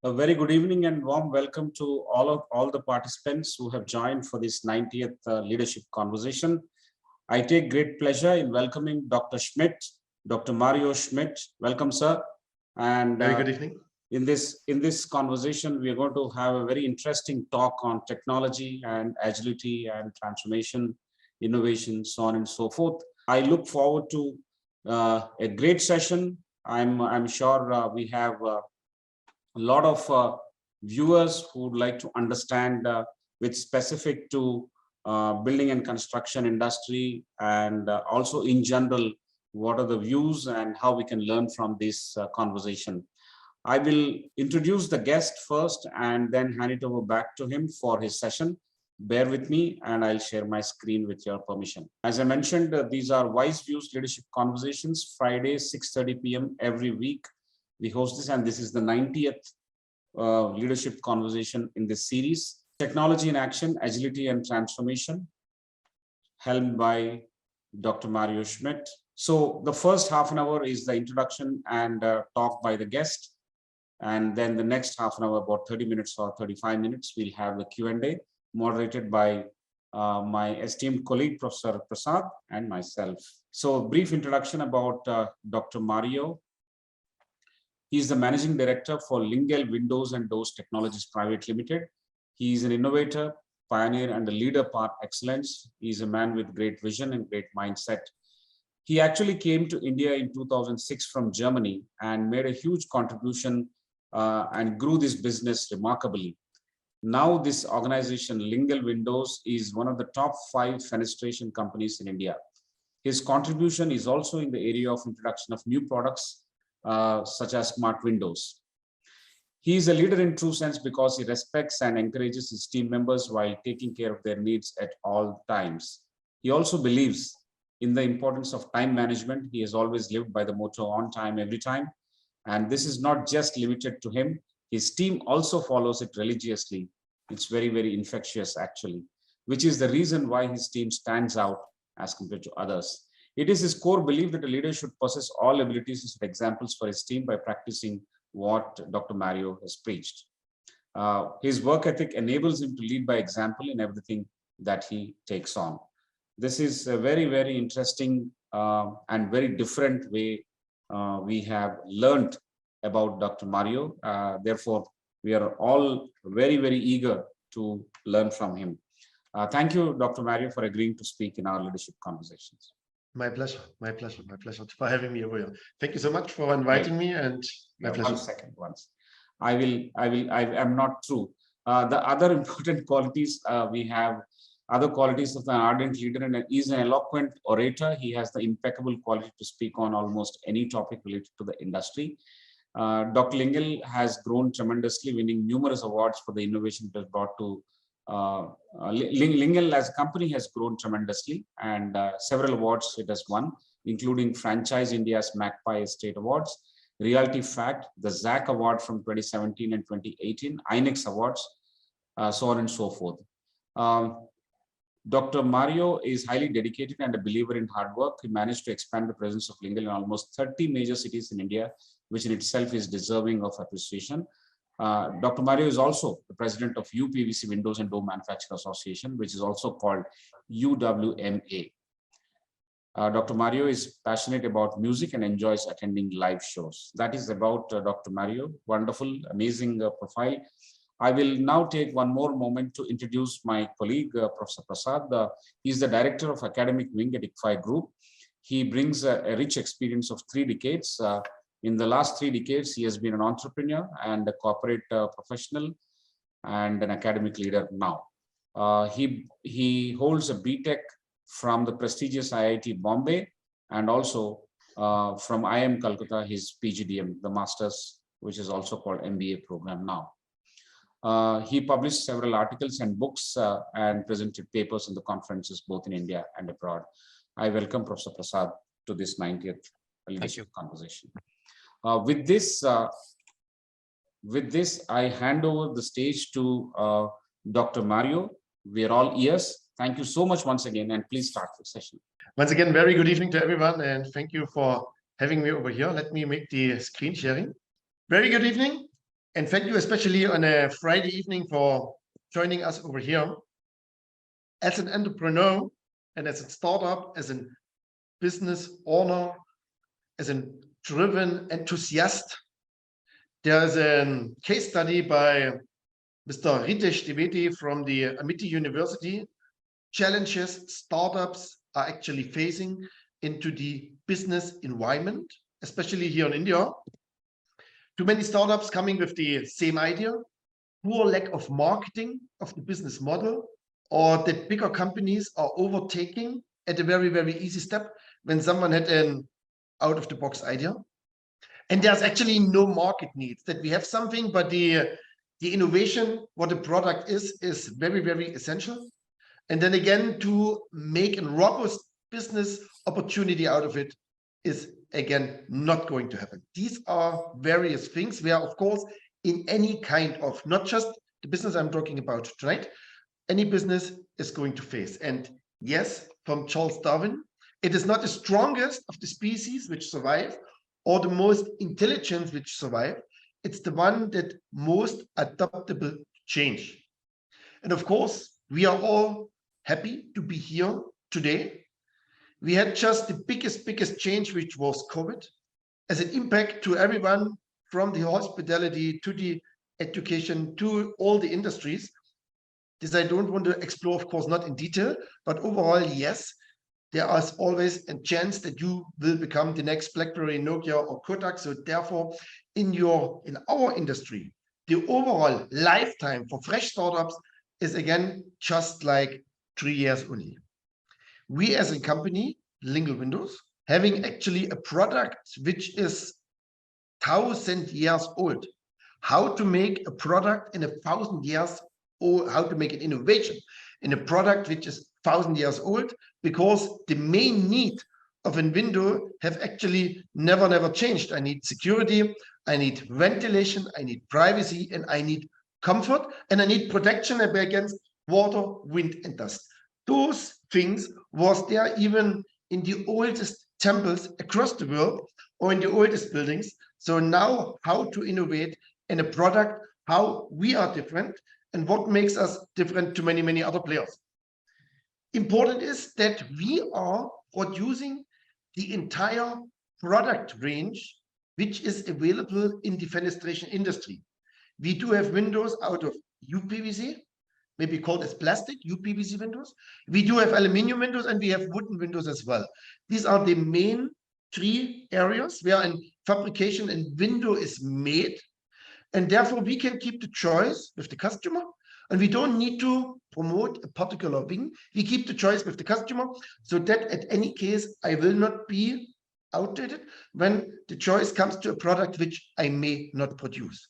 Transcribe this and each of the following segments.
A very good evening and warm welcome to all the participants who have joined for this 90th leadership conversation. I take great pleasure in welcoming Dr. Schmidt, Dr. Mario Schmidt. Welcome, sir. And very good evening. In this conversation, we are going to have a very interesting talk on technology and agility and transformation, innovation, so on and so forth. I look forward to a great session. I'm sure we have a lot of viewers who would like to understand with specific to building and construction industry, and also in general, what are the views and how we can learn from this conversation. I will introduce the guest first and then hand it over back to him for his session. Bear with me and I'll share my screen with your permission. As I mentioned, these are Wise Views Leadership Conversations, Friday, 6:30 p.m. every week. We host this, and this is the 90th leadership conversation in this series. Technology in Action, Agility and Transformation, helmed by Dr. Mario Schmidt. So the first half an hour is the introduction and talk by the guest. And then the next half an hour, about 30 minutes or 35 minutes, we'll have the Q&A moderated by my esteemed colleague, Professor Prasad, and myself. So a brief introduction about Dr. Mario. He's the managing director for Lingel Windows and Doors Technologies Private Limited. He is an innovator, pioneer, and a leader par excellence. He's a man with great vision and great mindset. He actually came to India in 2006 from Germany and made a huge contribution and grew this business remarkably. Now this organization, Lingel Windows, is one of the top 5 fenestration companies in India. His contribution is also in the area of introduction of new products such as smart windows. He is a leader in true sense because he respects and encourages his team members while taking care of their needs at all times. He also believes in the importance of time management. He has always lived by the motto on time, every time. And this is not just limited to him. His team also follows it religiously. It's very, very infectious actually, which is the reason why his team stands out as compared to others. It is his core belief that a leader should possess all abilities as examples for his team by practicing what Dr. Mario has preached. His work ethic enables him to lead by example in everything that he takes on. This is a very, very interesting and very different way we have learned about Dr. Mario. Therefore, we are all very, very eager to learn from him. Thank you, Dr. Mario, for agreeing to speak in our leadership conversations. My pleasure for having me over here. Thank you so much for inviting me, and my pleasure. 1 second, once. I am not through. The other important qualities we have, other qualities of an ardent leader, and is an eloquent orator. He has the impeccable quality to speak on almost any topic related to the industry. Dr. Lingel has grown tremendously, winning numerous awards for the innovation it has brought to Lingel as a company has grown tremendously, and several awards it has won, including Franchise India's Magpie State Awards, Realty Fact, the ZAC Award from 2017 and 2018, INEX Awards, so on and so forth. Dr. Mario is highly dedicated and a believer in hard work. He managed to expand the presence of Lingel in almost 30 major cities in India, which in itself is deserving of appreciation. Dr. Mario is also the president of UPVC Windows and Door Manufacturer Association, which is also called UWMA. Dr. Mario is passionate about music and enjoys attending live shows. That is about Dr. Mario. Wonderful, amazing profile. I will now take one more moment to introduce my colleague, Professor Prasad. He is the director of academic wing at ICFAI Group. He brings a rich experience of 3 decades. In the last 3 decades, he has been an entrepreneur and a corporate professional and an academic leader now. He holds a BTech from the prestigious IIT Bombay, and also from IIM Calcutta, his PGDM, the Masters, which is also called MBA program now. He published several articles and books and presented papers in the conferences both in India and abroad. I welcome Professor Prasad to this 90th leadership conversation. With this, I hand over the stage to Dr. Mario. We are all ears. Thank you so much once again, and please start the session. Once again, very good evening to everyone, and thank you for having me over here. Let me make the screen sharing. Very good evening. And thank you especially on a Friday evening for joining us over here. As an entrepreneur and as a startup, as a business owner, as a driven enthusiast, there's a case study by Mr. Ritesh Dwivedi from the Amity University. Challenges startups are actually facing into the business environment, especially here in India. Too many startups coming with the same idea, poor lack of marketing of the business model, or that bigger companies are overtaking at a very, very easy step when someone had an out-of-the-box idea. And there's actually no market needs that we have something, but the innovation, what the product is very, very essential. And then again, to make a robust business opportunity out of it is again not going to happen. These are various things where, of course, in any kind of, not just the business I'm talking about tonight, any business is going to face. And yes, from Charles Darwin, it is not the strongest of the species which survive or the most intelligent which survive. It's the one that most adaptable to change. And of course, we are all happy to be here today. We had just the biggest change, which was COVID, as an impact to everyone from the hospitality to the education to all the industries. This I don't want to explore, of course, not in detail, but overall, yes, there is always a chance that you will become the next BlackBerry, Nokia, or Kodak. So therefore, in our industry, the overall lifetime for fresh startups is again just like 3 years only. We as a company, Lingel Windows, having actually a product which is 1,000 years old. How to make a product in 1,000 years old, how to make an innovation in a product which is 1,000 years old, because the main need of a window have actually never changed. I need security, I need ventilation, I need privacy, and I need comfort, and I need protection against water, wind, and dust. Those things was there even in the oldest temples across the world or in the oldest buildings. So now how to innovate in a product, how we are different, and what makes us different to many other players. Important is that we are producing the entire product range which is available in the fenestration industry. We do have windows out of UPVC, maybe called as plastic, UPVC windows. We do have aluminum windows, and we have wooden windows as well. These are the main 3 areas where a fabrication and window is made. And therefore, we can keep the choice with the customer, and we don't need to promote a particular wing. We keep the choice with the customer, so that at any case, I will not be outdated when the choice comes to a product which I may not produce.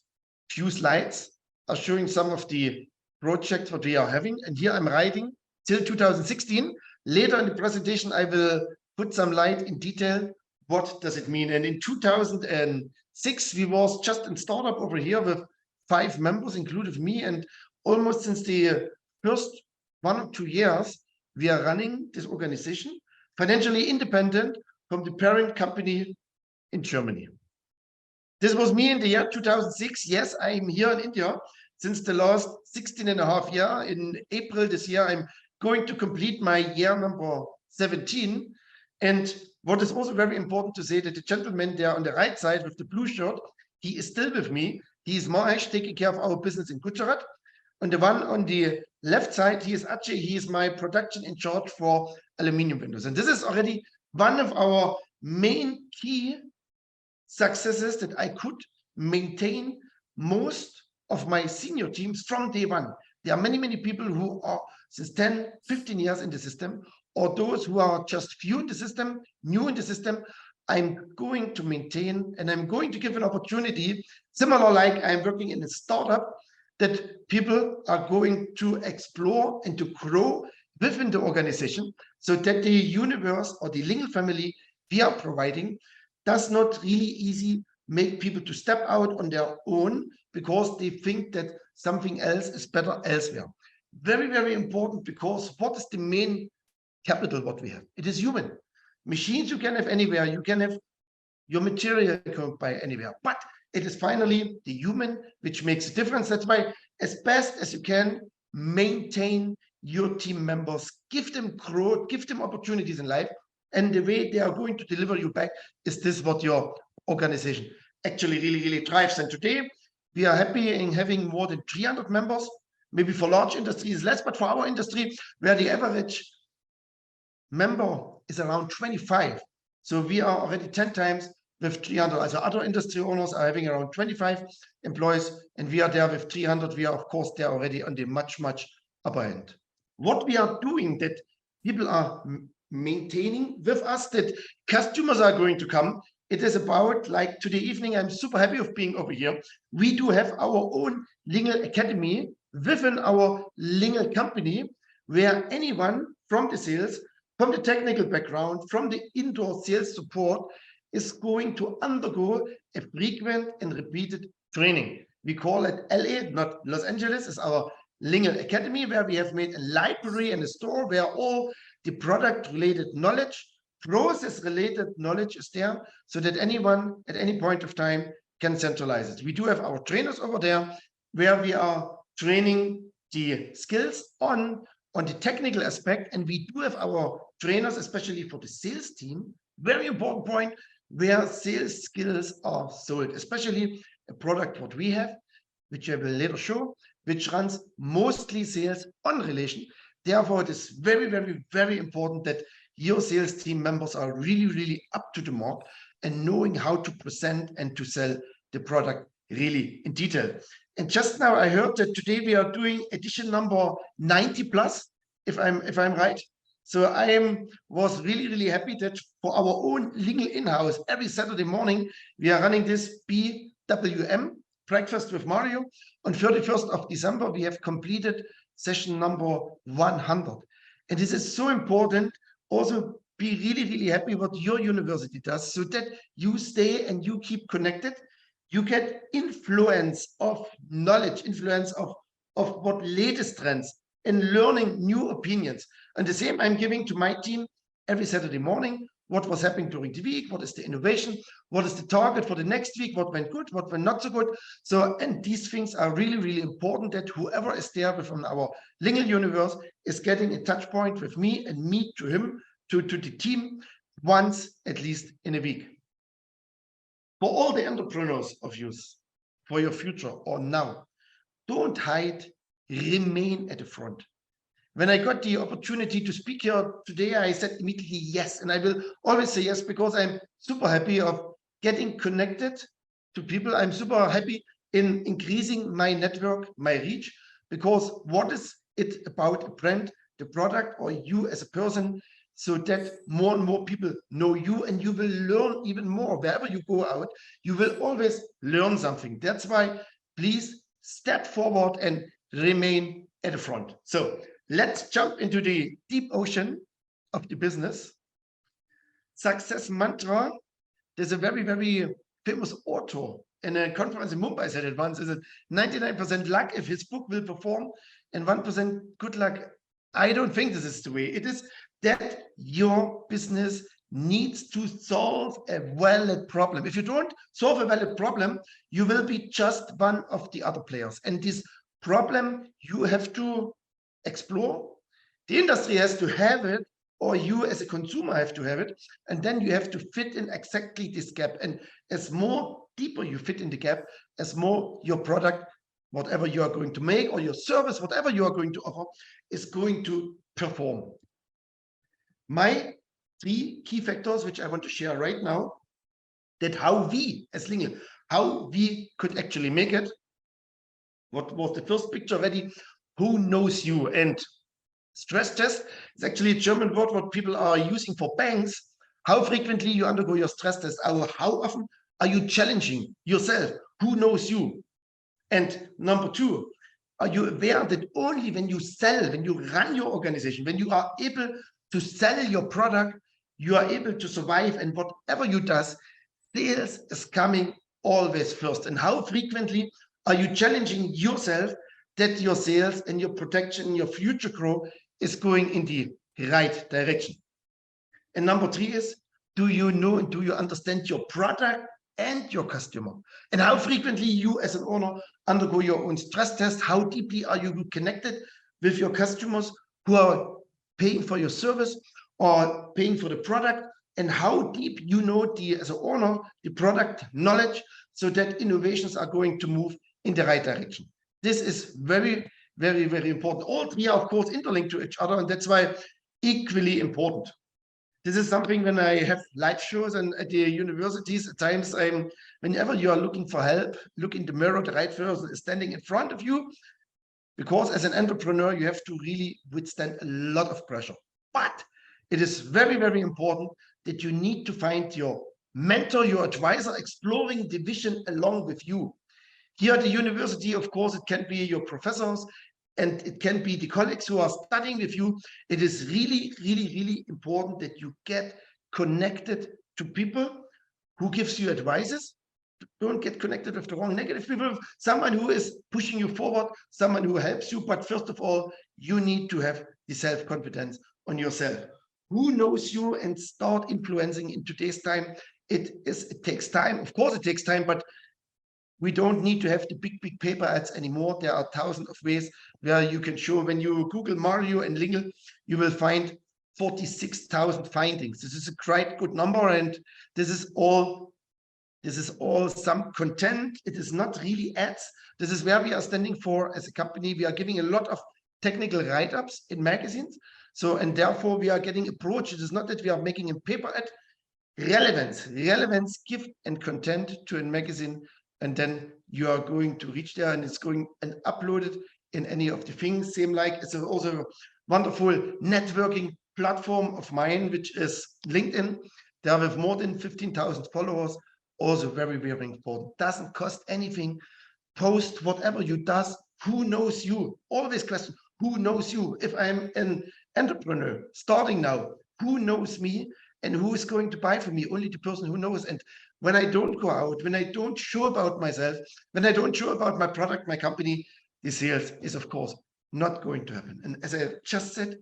Few slides are showing some of the projects that we are having, and here I'm writing till 2016. Later in the presentation, I will put some light in detail. What does it mean? And in 2006, we was just in startup over here with 5 members, including me, and almost since the first 1 or 2 years, we are running this organization financially independent from the parent company in Germany. This was me in the year 2006. Yes, I'm here in India since the last 16.5 years. In April this year, I'm going to complete my year number 17. And what is also very important to say, that the gentleman there on the right side with the blue shirt, he is still with me. He is Mahesh, taking care of our business in Gujarat. And the one on the left side, he is Ajay. He is my production in charge for aluminum windows. And this is already one of our main key successes, that I could maintain most of my senior teams from day one. There are many people who are since 10, 15 years in the system, or those who are just few in the system, new in the system. I'm going to maintain, and I'm going to give an opportunity, similar like I'm working in a startup, that people are going to explore and to grow within the organization, so that the universe or the Lingel family we are providing does not really easy make people to step out on their own because they think that something else is better elsewhere. Very important, because what is the main capital what we have? It is human. Machines you can have anywhere, you can have your material you can buy anywhere, but it is finally the human which makes a difference. That's why, as best as you can, maintain your team members, give them growth, give them opportunities in life. And the way they are going to deliver you back is this what your organization actually really drives. And today we are happy in having more than 300 members. Maybe for large industries less, but for our industry, where the average member is around 25. So we are already 10 times with 300. Also other industry owners are having around 25 employees, and we are there with 300. We are, of course, there already on the much upper end. What we are doing that people are maintaining with us, that customers are going to come. It is about, like today evening, I'm super happy of being over here. We do have our own Lingel Academy within our Lingel company, where anyone from the sales, from the technical background, from the indoor sales support is going to undergo a frequent and repeated training. We call it LA, not Los Angeles, is our Lingel Academy, where we have made a library and a store where all the product related knowledge, process related knowledge is there, so that anyone at any point of time can centralize it. We do have our trainers over there where we are training the skills on the technical aspect, and we do have our trainers, especially for the sales team, very important point, where sales skills are sold, especially a product what we have, which I will later show, which runs mostly sales on relation. Therefore, it is very important that your sales team members are really up to the mark and knowing how to present and to sell the product really in detail. And just now I heard that today we are doing edition number 90 plus, if I'm right. So I was really happy that for our own Lingel in-house, every Saturday morning, we are running this BWM, Breakfast with Mario. On 31st of December, we have completed session number 100. And this is so important. Also, be really happy what your university does, so that you stay and you keep connected. You get influence of knowledge, influence of what latest trends, and learning new opinions. And the same I'm giving to my team every Saturday morning. What was happening during the week? What is the innovation? What is the target for the next week? What went good? What went not so good? So, and these things are really important, that whoever is there from our Lingel universe is getting a touch point with me and me to him, to the team, once at least in a week. For all the entrepreneurs of use, for your future or now, don't hide, remain at the front. When I got the opportunity to speak here today, I said immediately yes, and I will always say yes, because I'm super happy of getting connected to people. I'm super happy in increasing my network, my reach, because what is it about a brand, the product, or you as a person, so that more and more people know you, and you will learn even more. Wherever you go out, you will always learn something. That's why please step forward and remain at the front. So let's jump into the deep ocean of the business. Success mantra. There's a very famous author in a conference in Mumbai said it once, is it 99% luck if his book will perform and 1% good luck. I don't think this is the way. It is that your business needs to solve a valid problem. If you don't solve a valid problem, you will be just one of the other players. And this problem you have to explore. The industry has to have it, or you as a consumer have to have it, and then you have to fit in exactly this gap. And as more deeper you fit in the gap, as more your product, whatever you are going to make, or your service, whatever you are going to offer, is going to perform. My 3 key factors, which I want to share right now, that how we as Lingel, how we could actually make it. What was the first picture already? Who knows you? And stress test is actually a German word what people are using for banks. How frequently you undergo your stress test? How often are you challenging yourself? Who knows you? And number 2, are you aware that only when you sell, when you run your organization, when you are able to sell your product, you are able to survive, and whatever you do, sales is coming always first. And how frequently are you challenging yourself that your sales and your protection, your future growth is going in the right direction? And number 3 is, do you know and do you understand your product and your customer, and how frequently you as an owner undergo your own stress test. How deeply are you connected with your customers who are paying for your service or paying for the product, and how deep you know as an owner the product knowledge, so that innovations are going to move in the right direction. This is very, very, very important. All three are of course interlinked to each other, and that's why equally important. This is something when I have live shows and at the universities, at times whenever you are looking for help, look in the mirror, the right person is standing in front of you, because as an entrepreneur, you have to really withstand a lot of pressure. But it is very, very important that you need to find your mentor, your advisor, exploring the vision along with you. Here at the university, of course, it can be your professors, and it can be the colleagues who are studying with you. It is really, really, really important that you get connected to people who gives you advices. Don't get connected with the wrong negative people. Someone who is pushing you forward, someone who helps you. But first of all, you need to have the self-confidence on yourself. Who knows you, and start influencing in today's time. It takes time. Of course, it takes time, but we don't need to have the big paper ads anymore. There are thousands of ways where you can show. When you Google Mario and Lingel, you will find 46,000 findings. This is a quite good number, and this is all some content. It is not really ads. This is where we are standing for as a company. We are giving a lot of technical write-ups in magazines. So, and therefore we are getting approached. It is not that we are making a paper ad. Relevance, gift and content to a magazine, and then you are going to reach there, and it's going and uploaded in any of the things. Same like it's also a wonderful networking platform of mine, which is LinkedIn. There have more than 15,000 followers. Also very, very important. Doesn't cost anything. Post whatever you does. Who knows you? Always question, who knows you? If I'm an entrepreneur starting now, who knows me and who is going to buy from me? Only the person who knows. And when I don't go out, when I don't show about myself, when I don't show about my product, my company, the sales is of course not going to happen. And as I just said,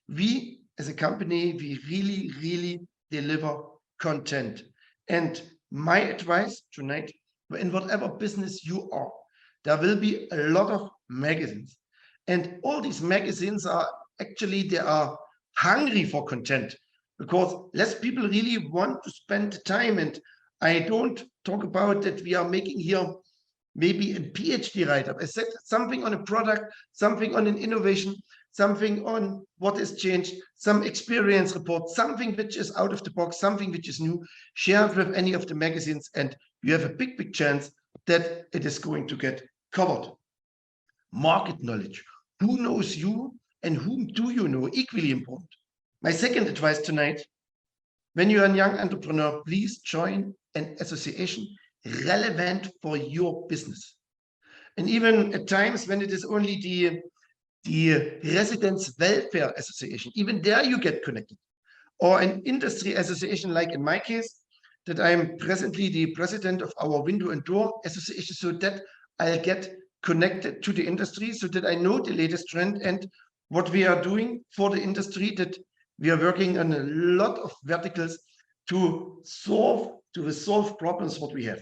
we as a company, we really, really deliver content. And my advice tonight, in whatever business you are, there will be a lot of magazines. And all these magazines are actually, they are hungry for content, because less people really want to spend time. And I don't talk about that we are making here maybe a PhD write-up. I said something on a product, something on an innovation, something on what has changed, some experience report, something which is out of the box, something which is new, share it with any of the magazines, and you have a big chance that it is going to get covered. Market knowledge. Who knows you and whom do you know? Equally important. My second advice tonight, when you're a young entrepreneur, please join an association relevant for your business. And even at times when it is only the Residents Welfare Association, even there you get connected. Or an industry association, like in my case, that I'm presently the president of our Window and Door Association, so that I'll get connected to the industry, so that I know the latest trend and what we are doing for the industry, that we are working on a lot of verticals to resolve problems what we have.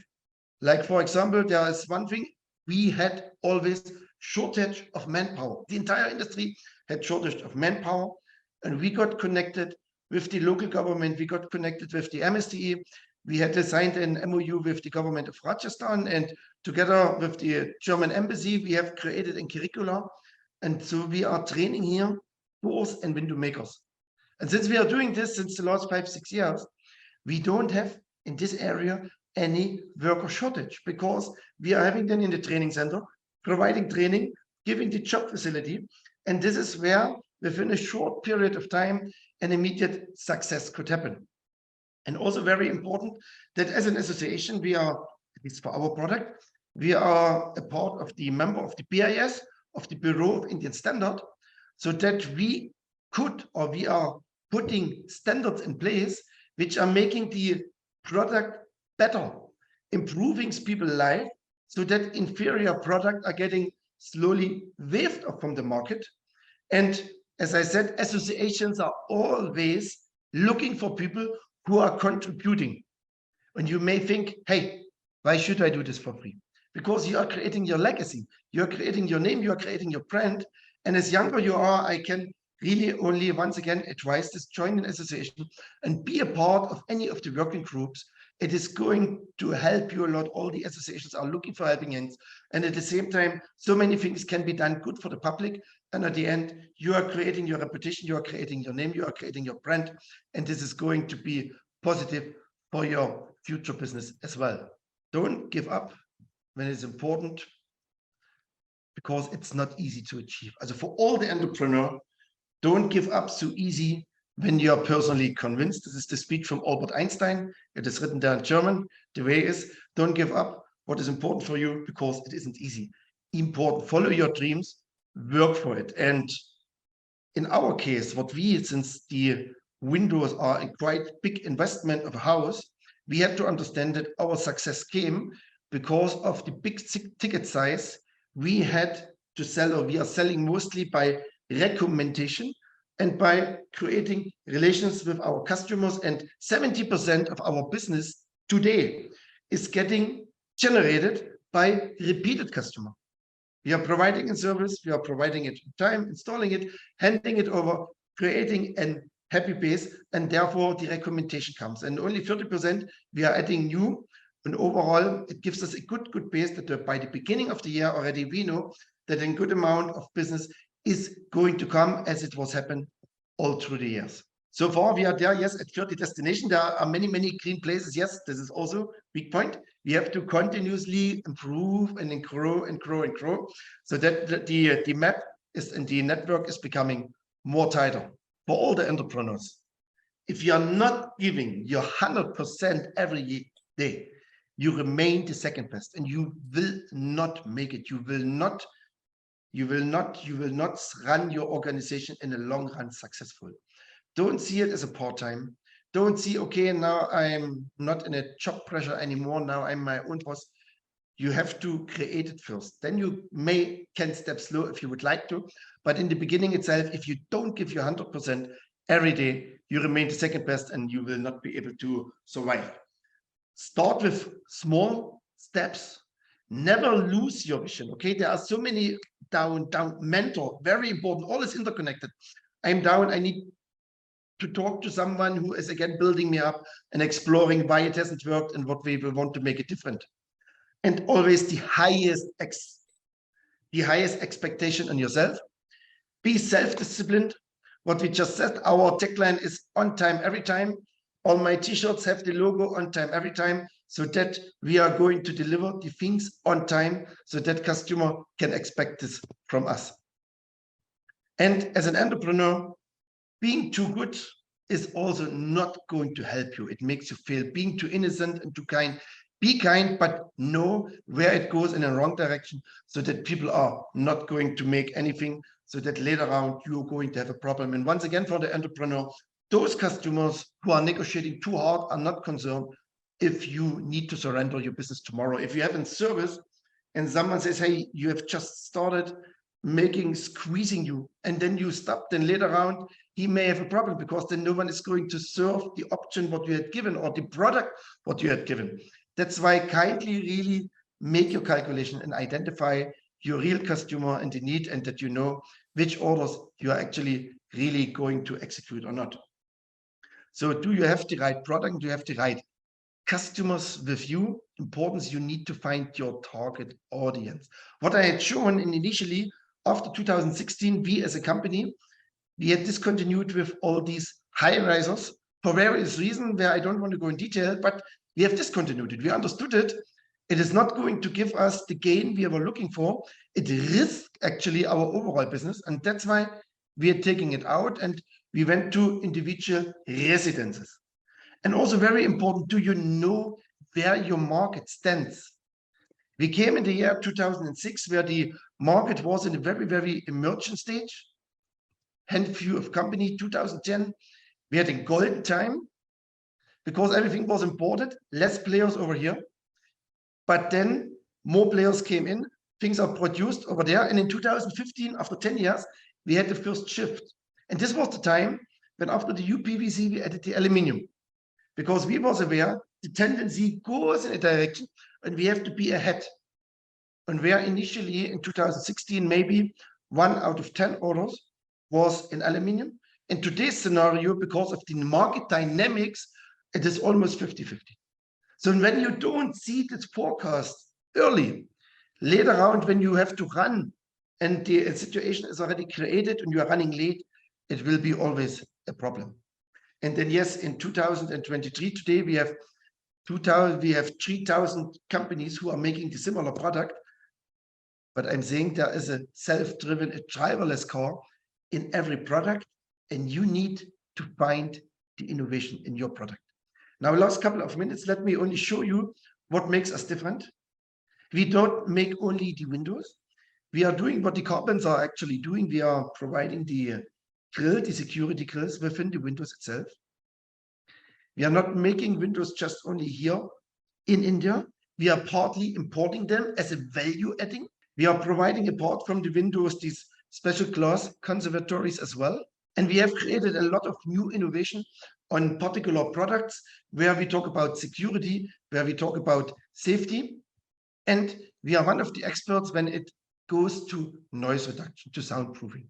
Like, for example, there is one thing, we had always shortage of manpower. The entire industry had shortage of manpower, and we got connected with the local government. We got connected with the MSDE. We had signed an MOU with the government of Rajasthan, and together with the German embassy, we have created a curricula. And so we are training here doors and window makers. And since we are doing this since the last 5-6 years, we don't have in this area any worker shortage, because we are having them in the training center, providing training, giving the job facility. And this is where within a short period of time, an immediate success could happen. And also very important that as an association, we are, at least for our product, we are a part of the member of the BIS, of the Bureau of Indian Standard, so that we could, or we are putting standards in place which are making the product better, improving people's life, so that inferior products are getting slowly waved off from the market. And as I said, associations are always looking for people who are contributing. And you may think, hey, why should I do this for free? Because you are creating your legacy, you are creating your name, you are creating your brand. And as younger you are, I can really only once again advise this: join an association and be a part of any of the working groups. It is going to help you a lot. All the associations are looking for helping hands. And at the same time, so many things can be done good for the public. And at the end, you are creating your reputation, you are creating your name, you are creating your brand. And this is going to be positive for your future business as well. Don't give up when it's important, because it's not easy to achieve. Also for all the entrepreneur, don't give up so easy when you are personally convinced. This is the speech from Albert Einstein. It is written there in German. The way is, don't give up what is important for you, because it isn't easy. Important, follow your dreams, work for it. And in our case, what we, since the windows are a quite big investment of a house, we had to understand that our success came because of the big ticket size. We had to sell, or we are selling mostly by recommendation and by creating relations with our customers. And 70% of our business today is getting generated by repeated customer. We are providing a service, we are providing it in time, installing it, handing it over, creating a happy base, and therefore the recommendation comes. And only 30% we are adding new. And overall, it gives us a good base that by the beginning of the year already we know that a good amount of business is going to come, as it was happened all through the years. So far, we are there, yes, at 30 destinations. There are many green places. Yes, this is also a big point. We have to continuously improve and grow and grow and grow, so that the map is, and the network is becoming more tighter for all the entrepreneurs. If you are not giving your 100% every day, you remain the second best, and you will not make it. You will not run your organization in the long run successful. Don't see it as a part-time. Don't see, okay, now I'm not in a job pressure anymore. Now I'm my own boss. You have to create it first. Then you can step slow if you would like to. But in the beginning itself, if you don't give your 100% every day, you remain the second best, and you will not be able to survive. Start with small steps. Never lose your vision. Okay, there are so many down, mentor, very important. All is interconnected. I'm down. I need to talk to someone who is again building me up and exploring why it hasn't worked and what we will want to make it different. And always the highest expectation on yourself. Be self-disciplined. What we just said, our tagline is on time, every time. All my t-shirts have the logo on time, every time, so that we are going to deliver the things on time, so that customer can expect this from us. And as an entrepreneur, being too good is also not going to help you. It makes you fail. Being too innocent and too kind. Be kind, but know where it goes in the wrong direction, so that people are not going to make anything, so that later on you're going to have a problem. And once again, for the entrepreneur, those customers who are negotiating too hard are not concerned if you need to surrender your business tomorrow. If you have a service and someone says, hey, you have just started squeezing you, and then you stop, then later on he may have a problem, because then no one is going to serve the option what you had given, or the product what you had given. That's why kindly really make your calculation and identify your real customer and the need, and that you know which orders you are actually really going to execute or not. So do you have the right product? Do you have the right customers with you? Importance, you need to find your target audience. What I had shown initially, after 2016, we as a company, we had discontinued with all these high risers for various reasons, where I don't want to go in detail, but we have discontinued it. We understood it. It is not going to give us the gain we were looking for. It risks actually our overall business. And that's why we are taking it out, and we went to individual residences. And also very important, do you know where your market stands? We came in the year 2006, where the market was in a very emergent stage. Handful of company. 2010, we had a golden time, because everything was imported, less players over here. But then more players came in, things are produced over there. And in 2015, after 10 years, we had the first shift. And this was the time when, after the UPVC, we added the aluminium, because we was aware the tendency goes in a direction, and we have to be ahead. And where initially in 2016, maybe 1 out of 10 orders was in aluminium. In today's scenario, because of the market dynamics, it is almost 50-50. So when you don't see this forecast early, later on when you have to run and the situation is already created and you are running late, it will be always a problem. And then yes, in 2023, today we have 3,000 companies who are making the similar product. But I'm saying there is a self-driven, a driverless car in every product, and you need to find the innovation in your product. Now, last couple of minutes, let me only show you what makes us different. We don't make only the windows. We are doing what the carpenters are actually doing. We are providing the grill, the security grills within the windows itself. We are not making windows just only here in India. We are partly importing them as a value adding. We are providing, apart from the windows, these special glass conservatories as well. And we have created a lot of new innovation on particular products where we talk about security, where we talk about safety. And we are one of the experts when it goes to noise reduction, to soundproofing.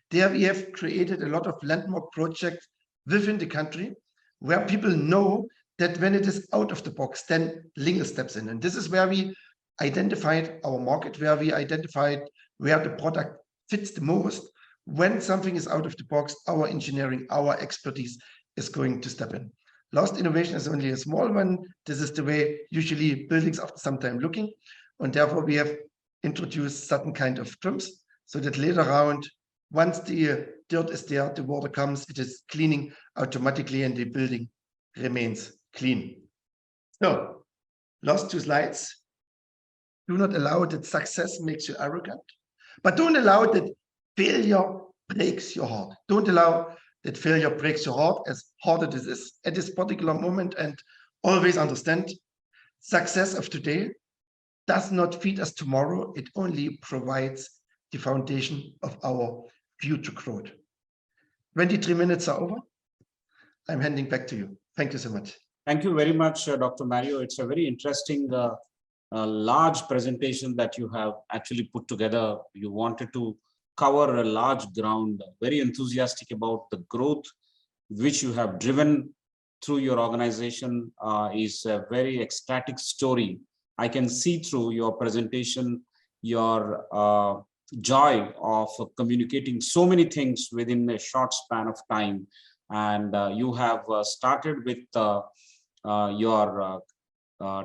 There we have created a lot of landmark projects within the country where people know that when it is out of the box, then Lingel steps in. And this is where we identified our market, where we identified where the product fits the most. When something is out of the box, our engineering, our expertise is going to step in. Last innovation is only a small one. This is the way usually buildings after some time looking. And therefore we have introduced certain kind of trims so that later on, once the dirt is there, the water comes, it is cleaning automatically and the building remains clean. So last 2 slides. Do not allow that success makes you arrogant, but don't allow that failure breaks your heart. Don't allow that failure breaks your heart, as hard as it is at this particular moment, and always understand success of today does not feed us tomorrow. It only provides the foundation of our future growth. 23 minutes are over. I'm handing back to you. Thank you so much. Thank you very much, Dr. Mario. It's a very interesting, large presentation that you have actually put together. You wanted to cover a large ground, very enthusiastic about the growth which you have driven through your organization. Is a very ecstatic story. I can see through your presentation your joy of communicating so many things within a short span of time. And you have started with your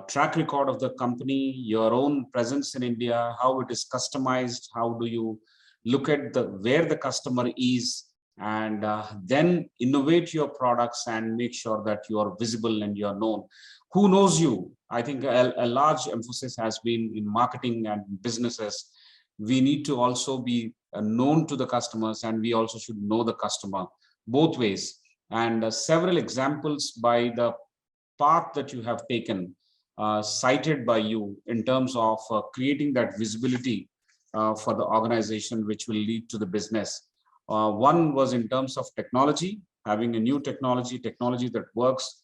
track record of the company, your own presence in India, how it is customized, how do you look at where the customer is, and then innovate your products and make sure that you are visible and you are known. Who knows you? I think a large emphasis has been in marketing and businesses. We need to also be known to the customers, and we also should know the customer both ways. And several examples by the path that you have taken, cited by you in terms of creating that visibility for the organization, which will lead to the business. One was in terms of technology, having a new technology that works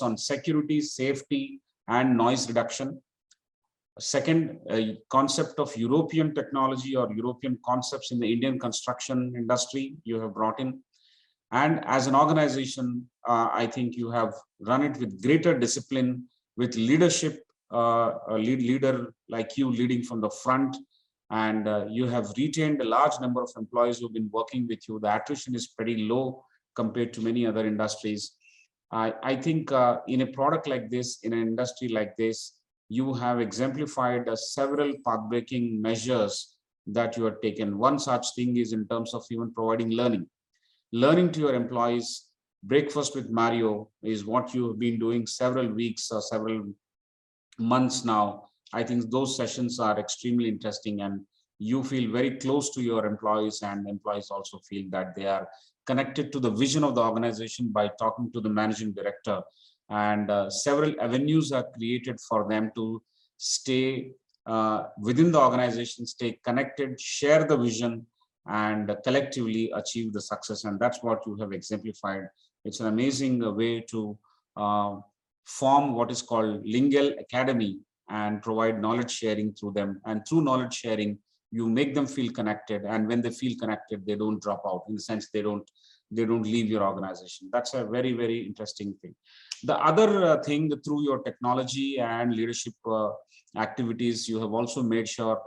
on security, safety, and noise reduction. Second, a concept of European technology or European concepts in the Indian construction industry you have brought in. And as an organization, I think you have run it with greater discipline, with leadership, a leader like you leading from the front. And you have retained a large number of employees who've been working with you. The attrition is pretty low compared to many other industries. I think in a product like this, in an industry like this, you have exemplified several path-breaking measures that you have taken. One such thing is in terms of even providing learning to your employees. Breakfast with Mario is what you have been doing several weeks or several months now. I think those sessions are extremely interesting, and you feel very close to your employees, and employees also feel that they are connected to the vision of the organization by talking to the managing director. And several avenues are created for them to stay within the organization, stay connected, share the vision, and collectively achieve the success. And that's what you have exemplified. It's an amazing way to form what is called Lingel Academy and provide knowledge sharing through them. And through knowledge sharing, you make them feel connected. And when they feel connected, they don't drop out, in the sense they don't leave your organization. That's a very, very interesting thing. The other thing, through your technology and leadership activities, you have also made sure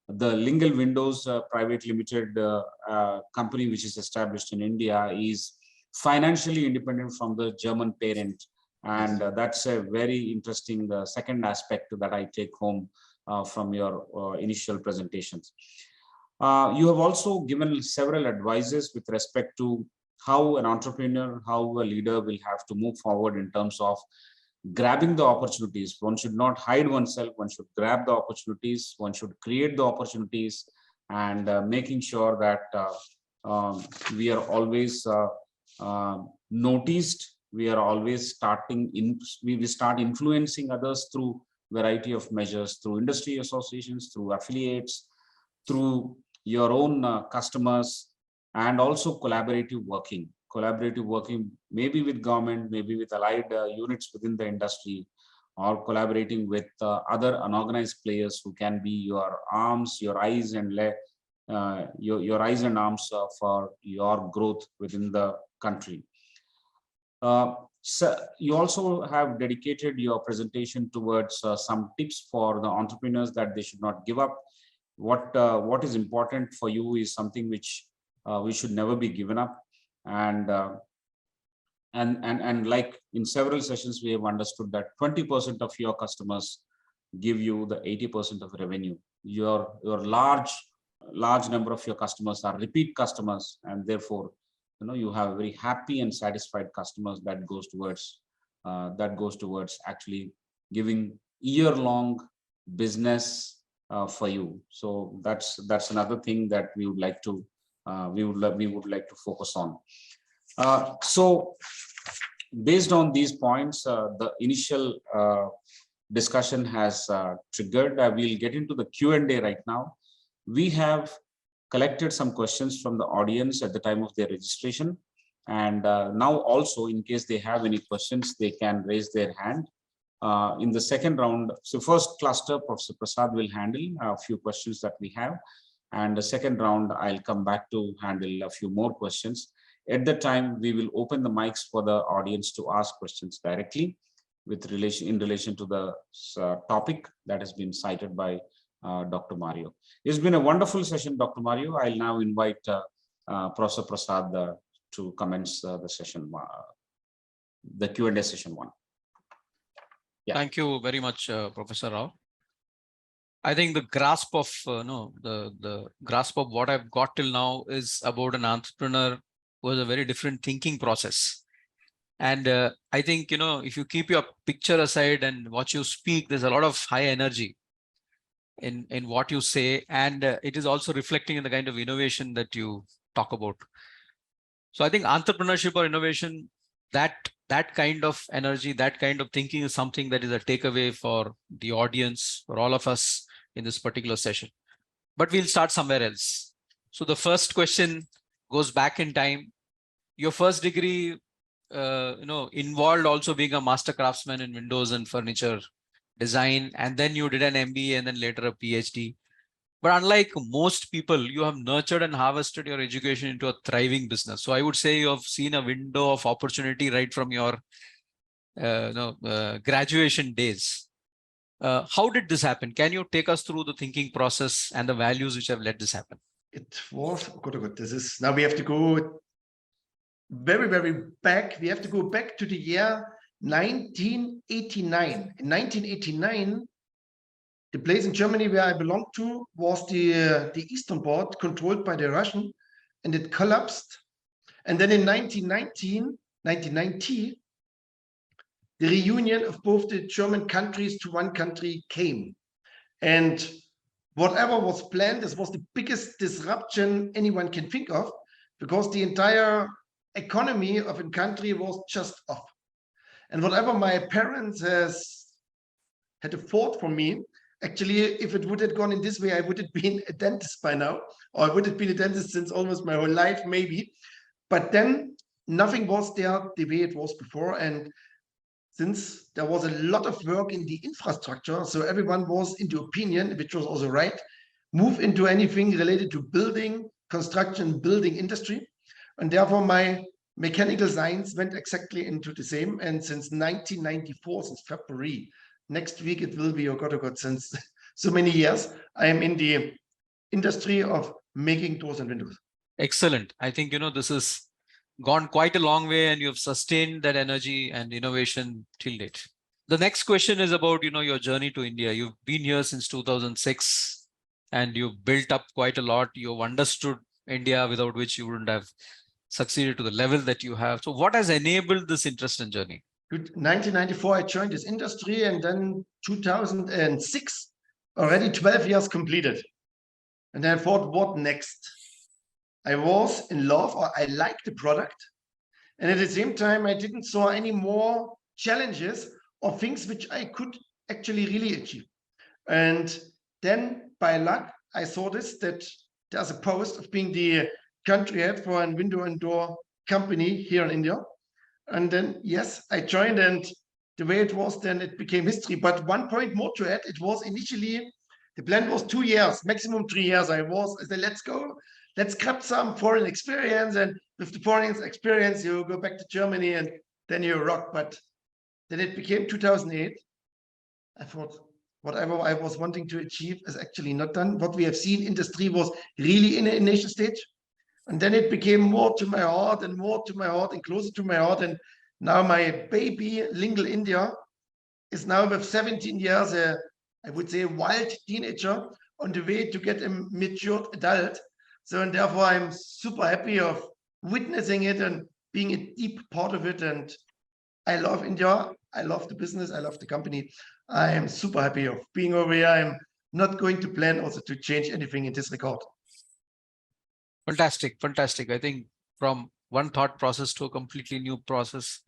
the Lingel Windows Private Limited company, which is established in India, is financially independent from the German parent. And that's a very interesting second aspect that I take home from your initial presentations. You have also given several advices with respect to how an entrepreneur, how a leader will have to move forward in terms of grabbing the opportunities. One should not hide oneself, one should grab the opportunities, one should create the opportunities, and making sure that we are always noticed, we are always we start influencing others through variety of measures, through industry associations, through affiliates, through your own customers, and also collaborative working maybe with government, maybe with allied units within the industry, or collaborating with other unorganized players who can be your arms, your eyes and your eyes and arms for your growth within the country. So you also have dedicated your presentation towards some tips for the entrepreneurs that they should not give up. What is important for you is something which we should never be given up. And like in several sessions, we have understood that 20% of your customers give you the 80% of revenue. Your large number of your customers are repeat customers, and therefore, you have very happy and satisfied customers. That goes towards actually giving year-long business for you. So that's another thing that we would like to focus on. So based on these points, the initial discussion has triggered. We'll get into the Q&A right now. We have collected some questions from the audience at the time of their registration, and now also, in case they have any questions, they can raise their hand. In the second round, so first cluster, Professor Prasad will handle a few questions that we have, and the second round, I'll come back to handle a few more questions. At the time, we will open the mics for the audience to ask questions directly in relation to the topic that has been cited by Dr. Mario. It's been a wonderful session, Dr. Mario. I'll now invite Professor Prasad to commence the session, the Q&A session one. Yeah. Thank you very much, Professor Rao. I think the grasp of the grasp of what I've got till now is about an entrepreneur who has a very different thinking process. And I think, if you keep your picture aside and what you speak, there's a lot of high energy in what you say, and it is also reflecting in the kind of innovation that you talk about. So I think entrepreneurship or innovation, that kind of energy, that kind of thinking is something that is a takeaway for the audience, for all of us in this particular session. But we'll start somewhere else. So the first question goes back in time. Your first degree, involved also being a master craftsman in windows and furniture design, and then you did an MBA and then later a PhD. But unlike most people, you have nurtured and harvested your education into a thriving business. So I would say you have seen a window of opportunity right from your graduation days. How did this happen? Can you take us through the thinking process and the values which have let this happen? It was good. This is now we have to go very, very back. We have to go back to the year 1989. In 1989, the place in Germany where I belonged to was the Eastern Bloc, controlled by the Russian, and it collapsed. And then in 1990, the reunion of both the German countries to one country came. And whatever was planned, this was the biggest disruption anyone can think of, because the entire economy of a country was just off. And whatever my parents had afforded for me, actually, if it would have gone in this way, I would have been a dentist by now, or I would have been a dentist since almost my whole life, maybe. But then nothing was there the way it was before. And since there was a lot of work in the infrastructure, so everyone was into opinion, which was also right, move into anything related to building, construction, building industry. And therefore my mechanical science went exactly into the same. And since 1994, since February, next week it will be, oh God, since so many years, I am in the industry of making doors and windows. Excellent. I think, this has gone quite a long way and you've sustained that energy and innovation till date. The next question is about, your journey to India. You've been here since 2006 and you've built up quite a lot. You've understood India, without which you wouldn't have succeeded to the level that you have. So what has enabled this interest and journey? 1994, I joined this industry, and then 2006, already 12 years completed. And I thought, what next? I was in love, or I liked the product. And at the same time, I didn't saw any more challenges or things which I could actually really achieve. And then by luck, I saw that there's a post of being the country head for a window and door company here in India. And then, yes, I joined, and the way it was, then it became history. But one point more to add, it was initially, the plan was 2 years, maximum 3 years. I said, let's go, let's grab some foreign experience. And with the foreign experience, you go back to Germany and then you rock. But then it became 2008. I thought, whatever I was wanting to achieve is actually not done. What we have seen, industry was really in a initial stage. And then it became more to my heart and more to my heart and closer to my heart. And now my baby, Lingel India, is now with 17 years, I would say, a wild teenager on the way to get a matured adult. So, and therefore, I'm super happy of witnessing it and being a deep part of it. And I love India. I love the business. I love the company. I am super happy of being over here. I'm not going to plan also to change anything in this regard. Fantastic, fantastic. I think from one thought process to a completely new process,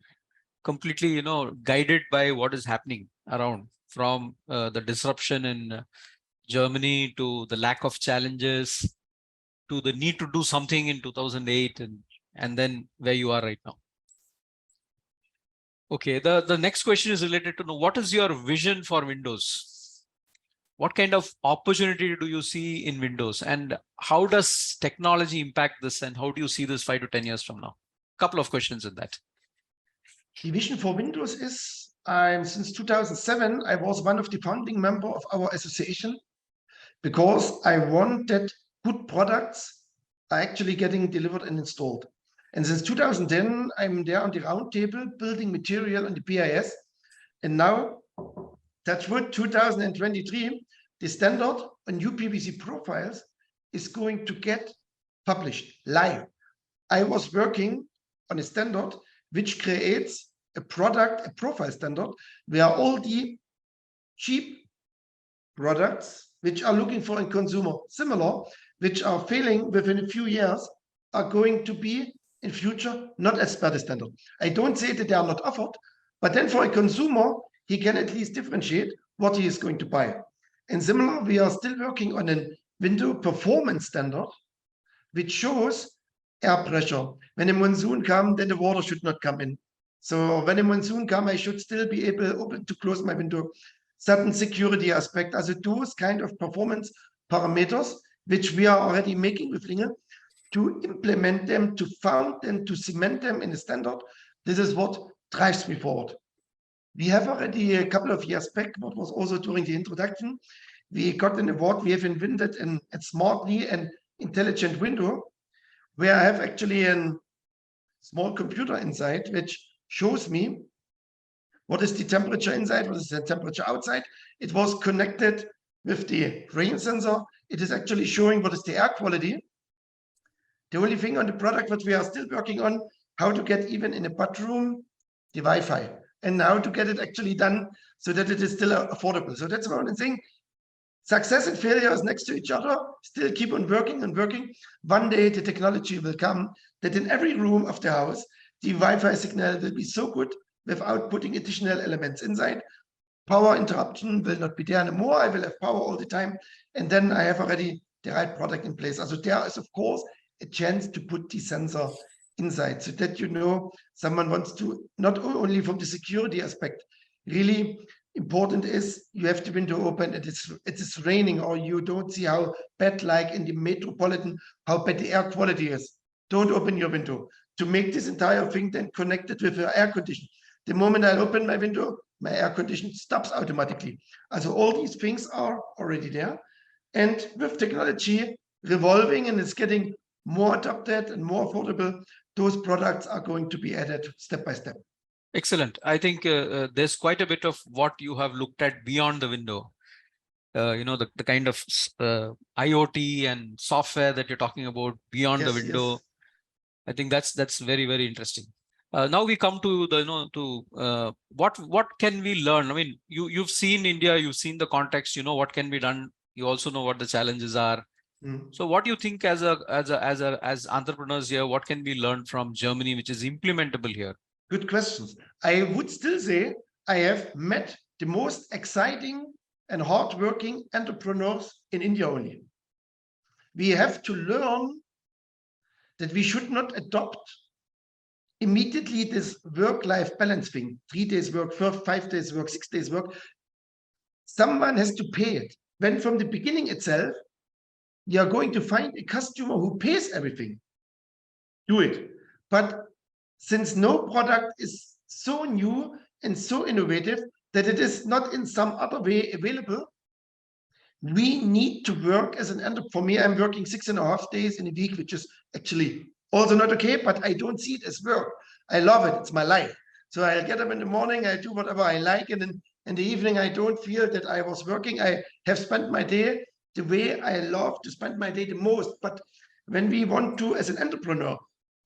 completely, guided by what is happening around, from the disruption in Germany to the lack of challenges to the need to do something in 2008 and then where you are right now. Okay, the next question is related to what is your vision for Windows? What kind of opportunity do you see in Windows, and how does technology impact this, and how do you see this 5 to 10 years from now? Couple of questions in that. The vision for Windows is, since 2007, I was one of the founding members of our association, because I want that good products are actually getting delivered and installed. And since 2010, I'm there on the round table building material on the BIS. And now, that's what 2023, the standard on UPVC profiles is going to get published live. I was working on a standard which creates a product, a profile standard, where all the cheap products which are looking for a consumer similar, which are failing within a few years, are going to be in future not as per the standard. I don't say that they are not offered, but then for a consumer, he can at least differentiate what he is going to buy. And similar, we are still working on a window performance standard, which shows air pressure. When a monsoon comes, then the water should not come in. So when a monsoon comes, I should still be able to close my window. Certain security aspect, also those kind of performance parameters, which we are already making with Lingel, to implement them, to found them, to cement them in a standard. This is what drives me forward. We have already a couple of years back, what was also during the introduction, we got an award. We have invented a smartly and intelligent window, where I have actually a small computer inside, which shows me what is the temperature inside, what is the temperature outside. It was connected with the rain sensor. It is actually showing what is the air quality. The only thing on the product that we are still working on, how to get even in a bathroom, the Wi-Fi, and how to get it actually done so that it is still affordable. So that's one thing. Success and failure is next to each other. Still keep on working and working. One day the technology will come that in every room of the house, the Wi-Fi signal will be so good without putting additional elements inside. Power interruption will not be there anymore. I will have power all the time. And then I have already the right product in place. Also there is, of course, a chance to put the sensor inside, so that someone wants to, not only from the security aspect, really important is you have the window open and it is raining, or you don't see how bad, like in the metropolitan, how bad the air quality is. Don't open your window to make this entire thing then connected with your air condition. The moment I open my window, my air condition stops automatically. Also all these things are already there. And with technology revolving and it's getting more adopted and more affordable, those products are going to be added step by step. Excellent. I think there's quite a bit of what you have looked at beyond the window. The kind of IoT and software that you're talking about beyond the window. Yes. I think that's very, very interesting. Now we come to what can we learn? I mean, you've seen India, you've seen the context, what can be done. You also know what the challenges are. So what do you think as entrepreneurs here, what can we learn from Germany, which is implementable here? Good questions. I would still say I have met the most exciting and hardworking entrepreneurs in India only. We have to learn that we should not adopt immediately this work-life balance thing. 3 days work, 5 days work, 6 days work. Someone has to pay it. When from the beginning itself, you are going to find a customer who pays everything, do it. But since no product is so new and so innovative that it is not in some other way available, we need to work as an entrepreneur. For me, I'm working 6.5 days in a week, which is actually also not okay, but I don't see it as work. I love it. It's my life. So I get up in the morning, I do whatever I like, and then in the evening, I don't feel that I was working. I have spent my day the way I love to spend my day the most. But when we want to, as an entrepreneur,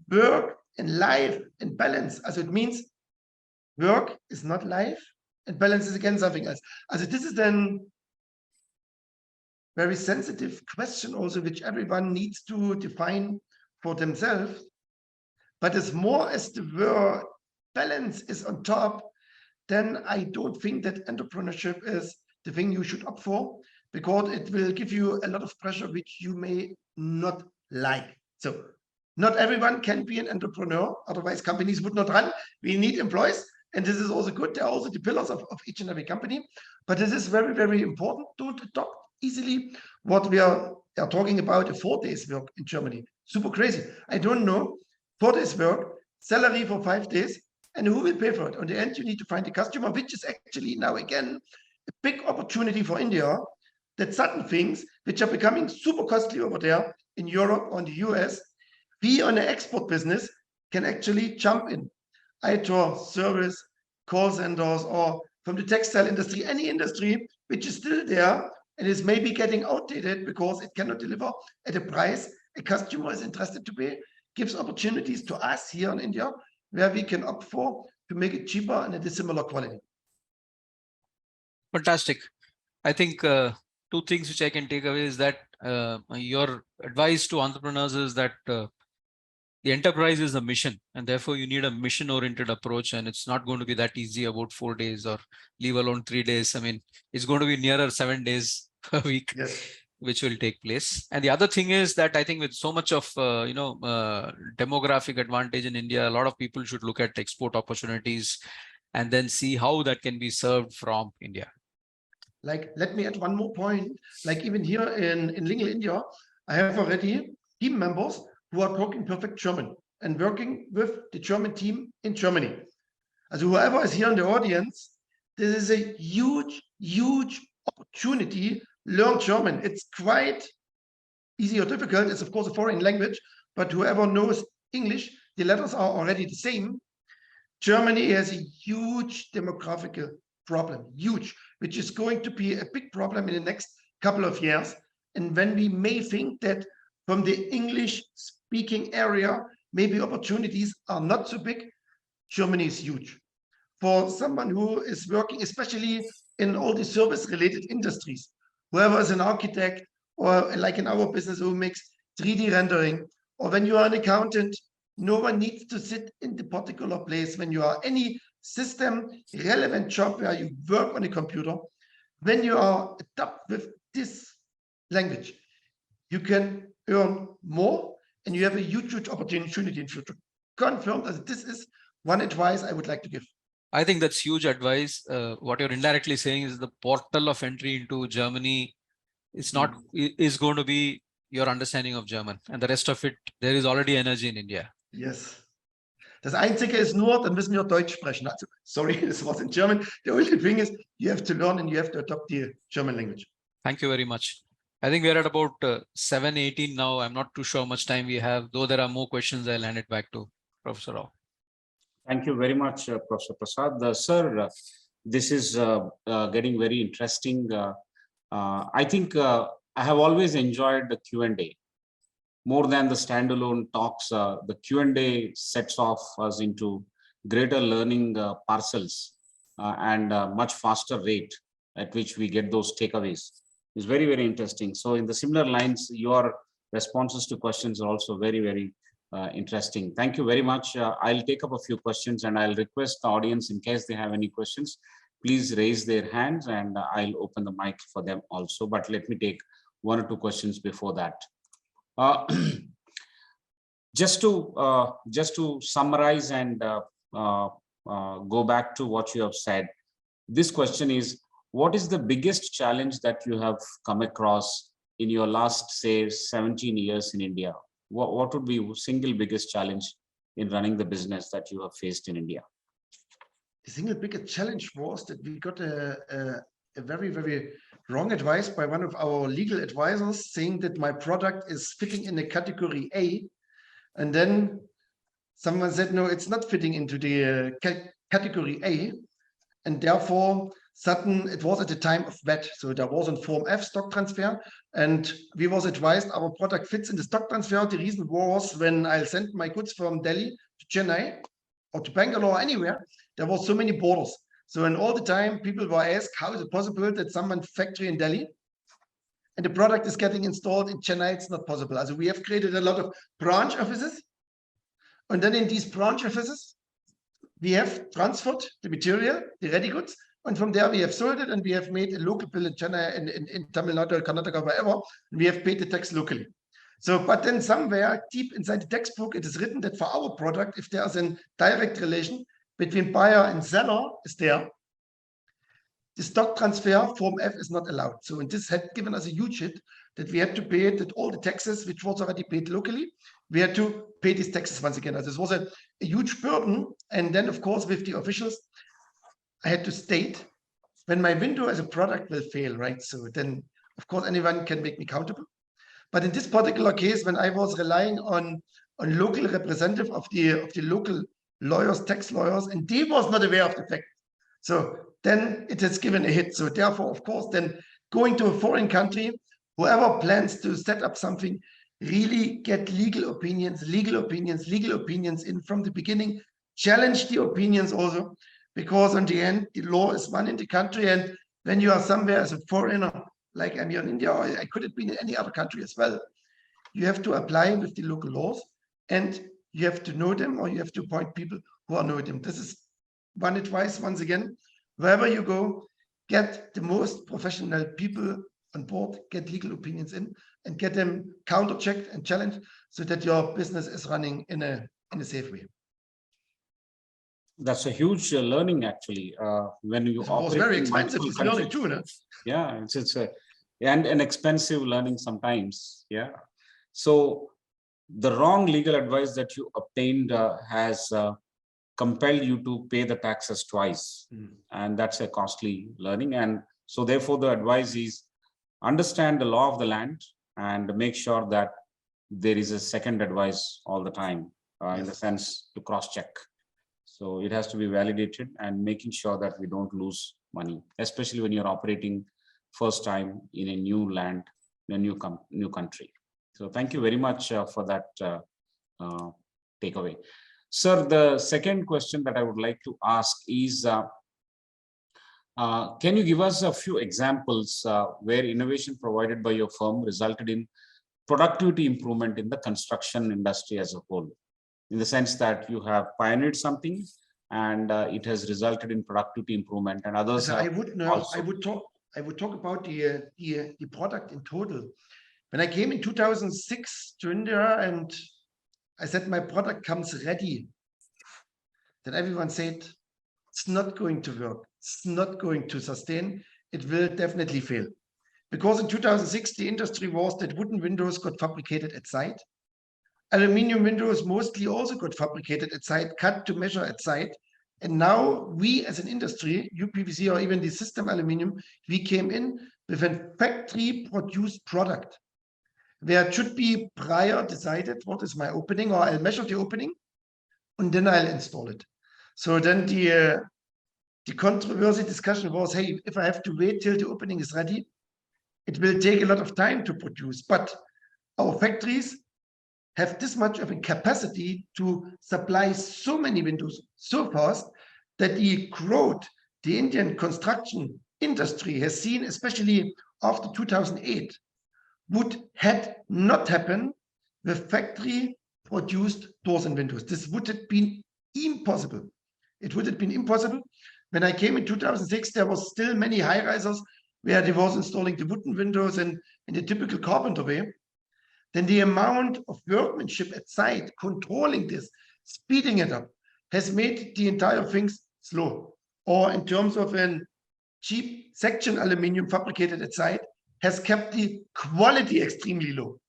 work and life and balance, as it means work is not life and balance is again something else. Also this is then very sensitive question also, which everyone needs to define for themselves. But as more as the word balance is on top, then I don't think that entrepreneurship is the thing you should opt for, because it will give you a lot of pressure which you may not like. So not everyone can be an entrepreneur, otherwise companies would not run. We need employees, and this is also good. They are also the pillars of each and every company. But this is very, very important to adopt easily. What we are talking about, a 4 days work in Germany. Super crazy. I don't know. 4 days work, salary for 5 days, and who will pay for it? On the end, you need to find a customer, which is actually now again a big opportunity for India, that certain things which are becoming super costly over there in Europe or in the US, we on the export business can actually jump in. IT, service, call centers, or from the textile industry, any industry which is still there and is maybe getting outdated because it cannot deliver at a price a customer is interested to pay, gives opportunities to us here in India where we can opt for to make it cheaper and at a similar quality. Fantastic. I think two things which I can take away is that your advice to entrepreneurs is that the enterprise is a mission, and therefore you need a mission-oriented approach, and it's not going to be that easy about 4 days or leave alone 3 days. I mean, it's going to be nearer 7 days per week. Yes. Which will take place. And the other thing is that I think with so much of demographic advantage in India, a lot of people should look at export opportunities and then see how that can be served from India. Like, let me add one more point. Like even here in Lingel, India, I have already team members who are talking perfect German and working with the German team in Germany. Also whoever is here in the audience, this is a huge, huge opportunity. Learn German. It's quite easy or difficult. It's of course a foreign language, but whoever knows English, the letters are already the same. Germany has a huge demographic problem, huge, which is going to be a big problem in the next couple of years. And when we may think that from the English speaking area, maybe opportunities are not so big, Germany is huge. For someone who is working, especially in all the service related industries, whoever is an architect or like in our business who makes 3D rendering, or when you are an accountant, no one needs to sit in the particular place. When you are any system relevant job where you work on a computer, when you are adept with this language, you can earn more and you have a huge, huge opportunity in future. confirmed that this is one advice I would like to give. I think that's huge advice. What you're indirectly saying is the portal of entry into Germany is not is going to be your understanding of German, and the rest of it, there is already energy in India. Yes. Das Einzige ist nur, dann müssen wir Deutsch sprechen. Also, sorry, this was in German. The only thing is you have to learn and you have to adopt the German language. Thank you very much. I think we're at about 7:18 now. I'm not too sure how much time we have. Though there are more questions, I'll hand it back to Professor Rao. Thank you very much, Professor Prasad. Sir, this is getting very interesting. I think I have always enjoyed the Q&A. More than the standalone talks, the Q&A sets off us into greater learning parcels and much faster rate at which we get those takeaways. It's very, very interesting. So in the similar lines, your responses to questions are also very, very interesting. Thank you very much. I'll take up a few questions and I'll request the audience, in case they have any questions, please raise their hands and I'll open the mic for them also. But let me take one or two questions before that. Just to summarize and go back to what you have said, this question is, what is the biggest challenge that you have come across in your last, say, 17 years in India? What would be the single biggest challenge in running the business that you have faced in India? The single biggest challenge was that we got a very, very wrong advice by one of our legal advisors, saying that my product is fitting in the category A. And then someone said, no, it's not fitting into the category A. And therefore, it was at the time of VAT. So there was a Form F stock transfer. And we was advised our product fits in the stock transfer. The reason was when I sent my goods from Delhi to Chennai or to Bangalore or anywhere, there was so many borders. So in all the time, people were asked, how is it possible that someone factory in Delhi and the product is getting installed in Chennai? It's not possible. Also we have created a lot of branch offices. And then in these branch offices, we have transferred the material, the ready goods. And from there, we have sold it and we have made a local bill in Chennai, in Tamil Nadu, Karnataka, wherever. And we have paid the tax locally. So, but then somewhere deep inside the textbook, it is written that for our product, if there's a direct relation between buyer and seller is there, the stock transfer Form F is not allowed. So, and this had given us a huge hit that we had to pay it, that all the taxes, which was already paid locally, we had to pay these taxes once again. This was a huge burden. And then, of course, with the officials, I had to state when my window as a product will fail, right? So then, of course, anyone can make me accountable. But in this particular case, when I was relying on local representative of the local lawyers, tax lawyers, and they was not aware of the fact. So then it has given a hit. So therefore, of course, then going to a foreign country, whoever plans to set up something, really get legal opinions in from the beginning, challenge the opinions also, because in the end, the law is one in the country. And when you are somewhere as a foreigner, like I'm here in India, or I could have been in any other country as well, you have to apply with the local laws and you have to know them, or you have to appoint people who are know them. This is one advice, once again, wherever you go, get the most professional people on board, get legal opinions in, and get them counter-checked and challenged so that your business is running in a safe way. That's a huge learning, actually. When you it was very expensive. It's learning too, no? Yeah, it's and an expensive learning sometimes. Yeah. So the wrong legal advice that you obtained has compelled you to pay the taxes twice, and that's a costly learning. And so, therefore, the advice is understand the law of the land and make sure that there is a second advice all the time, in the sense to cross-check. So it has to be validated, and making sure that we don't lose money, especially when you're operating first time in a new land, in a new country. So thank you very much for that takeaway. Sir, the second question that I would like to ask is, can you give us a few examples where innovation provided by your firm resulted in productivity improvement in the construction industry as a whole? In the sense that you have pioneered something and it has resulted in productivity improvement, and others. So I would talk about the product in total. When I came in 2006 to India, and I said my product comes ready, then everyone said, it's not going to work. It's not going to sustain. It will definitely fail. Because in 2006, the industry was that wooden windows got fabricated at site. Aluminium windows mostly also got fabricated at site, cut to measure at site. And now we as an industry, UPVC or even the system aluminium, we came in with a factory produced product where it should be prior decided what is my opening, or I'll measure the opening and then I'll install it. So then the controversy discussion was, hey, if I have to wait till the opening is ready, it will take a lot of time to produce, but our factories have this much of a capacity to supply so many windows so fast that the growth the Indian construction industry has seen, especially after 2008, had not happened with factory produced doors and windows. This would have been impossible. It would have been impossible. When I came in 2006, there was still many high risers where they was installing the wooden windows and in the typical carpenter way. Then the amount of workmanship at site, controlling this, speeding it up, has made the entire things slow. Or in terms of a cheap section aluminium fabricated at site, has kept the quality extremely low.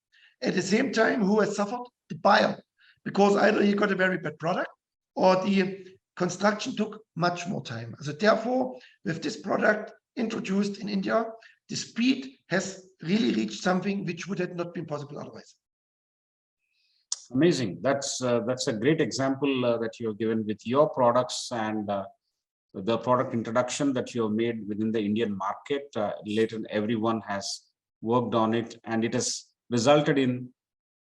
At the same time, who has suffered? The buyer, because either he got a very bad product or the construction took much more time. So therefore, with this product introduced in India, the speed has really reached something which would have not been possible otherwise. Amazing. That's a great example that you have given with your products and the product introduction that you have made within the Indian market. Later, everyone has worked on it, and it has resulted in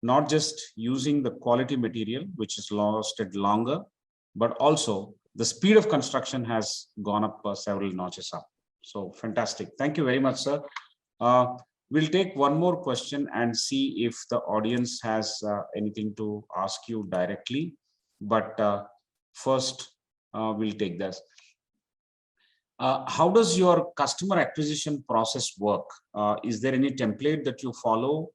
not just using the quality material, which is lasted longer, but also the speed of construction has gone up several notches up. So fantastic. Thank you very much, sir. We'll take one more question and see if the audience has anything to ask you directly. But first, we'll take this. How does your customer acquisition process work? Is there any template that you follow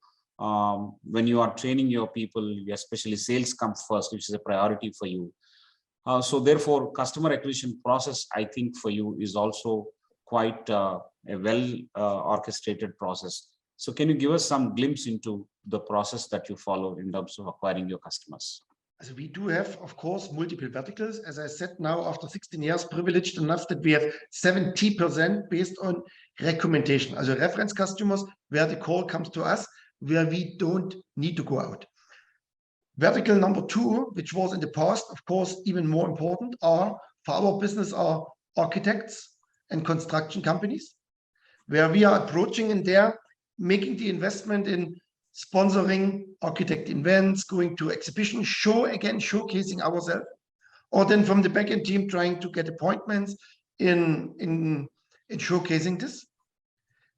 when you are training your people, especially sales comes first, which is a priority for you? So therefore, customer acquisition process, I think for you is also quite a well orchestrated process. So can you give us some glimpse into the process that you follow in terms of acquiring your customers? So we do have, of course, multiple verticals. As I said, now after 16 years, privileged enough that we have 70% based on recommendation. Also reference customers, where the call comes to us, where we don't need to go out. Vertical number 2, which was in the past, of course, even more important, are for our business are architects and construction companies, where we are approaching and there making the investment in sponsoring architect events, going to exhibition, showcasing ourselves, or then from the backend team trying to get appointments in showcasing this.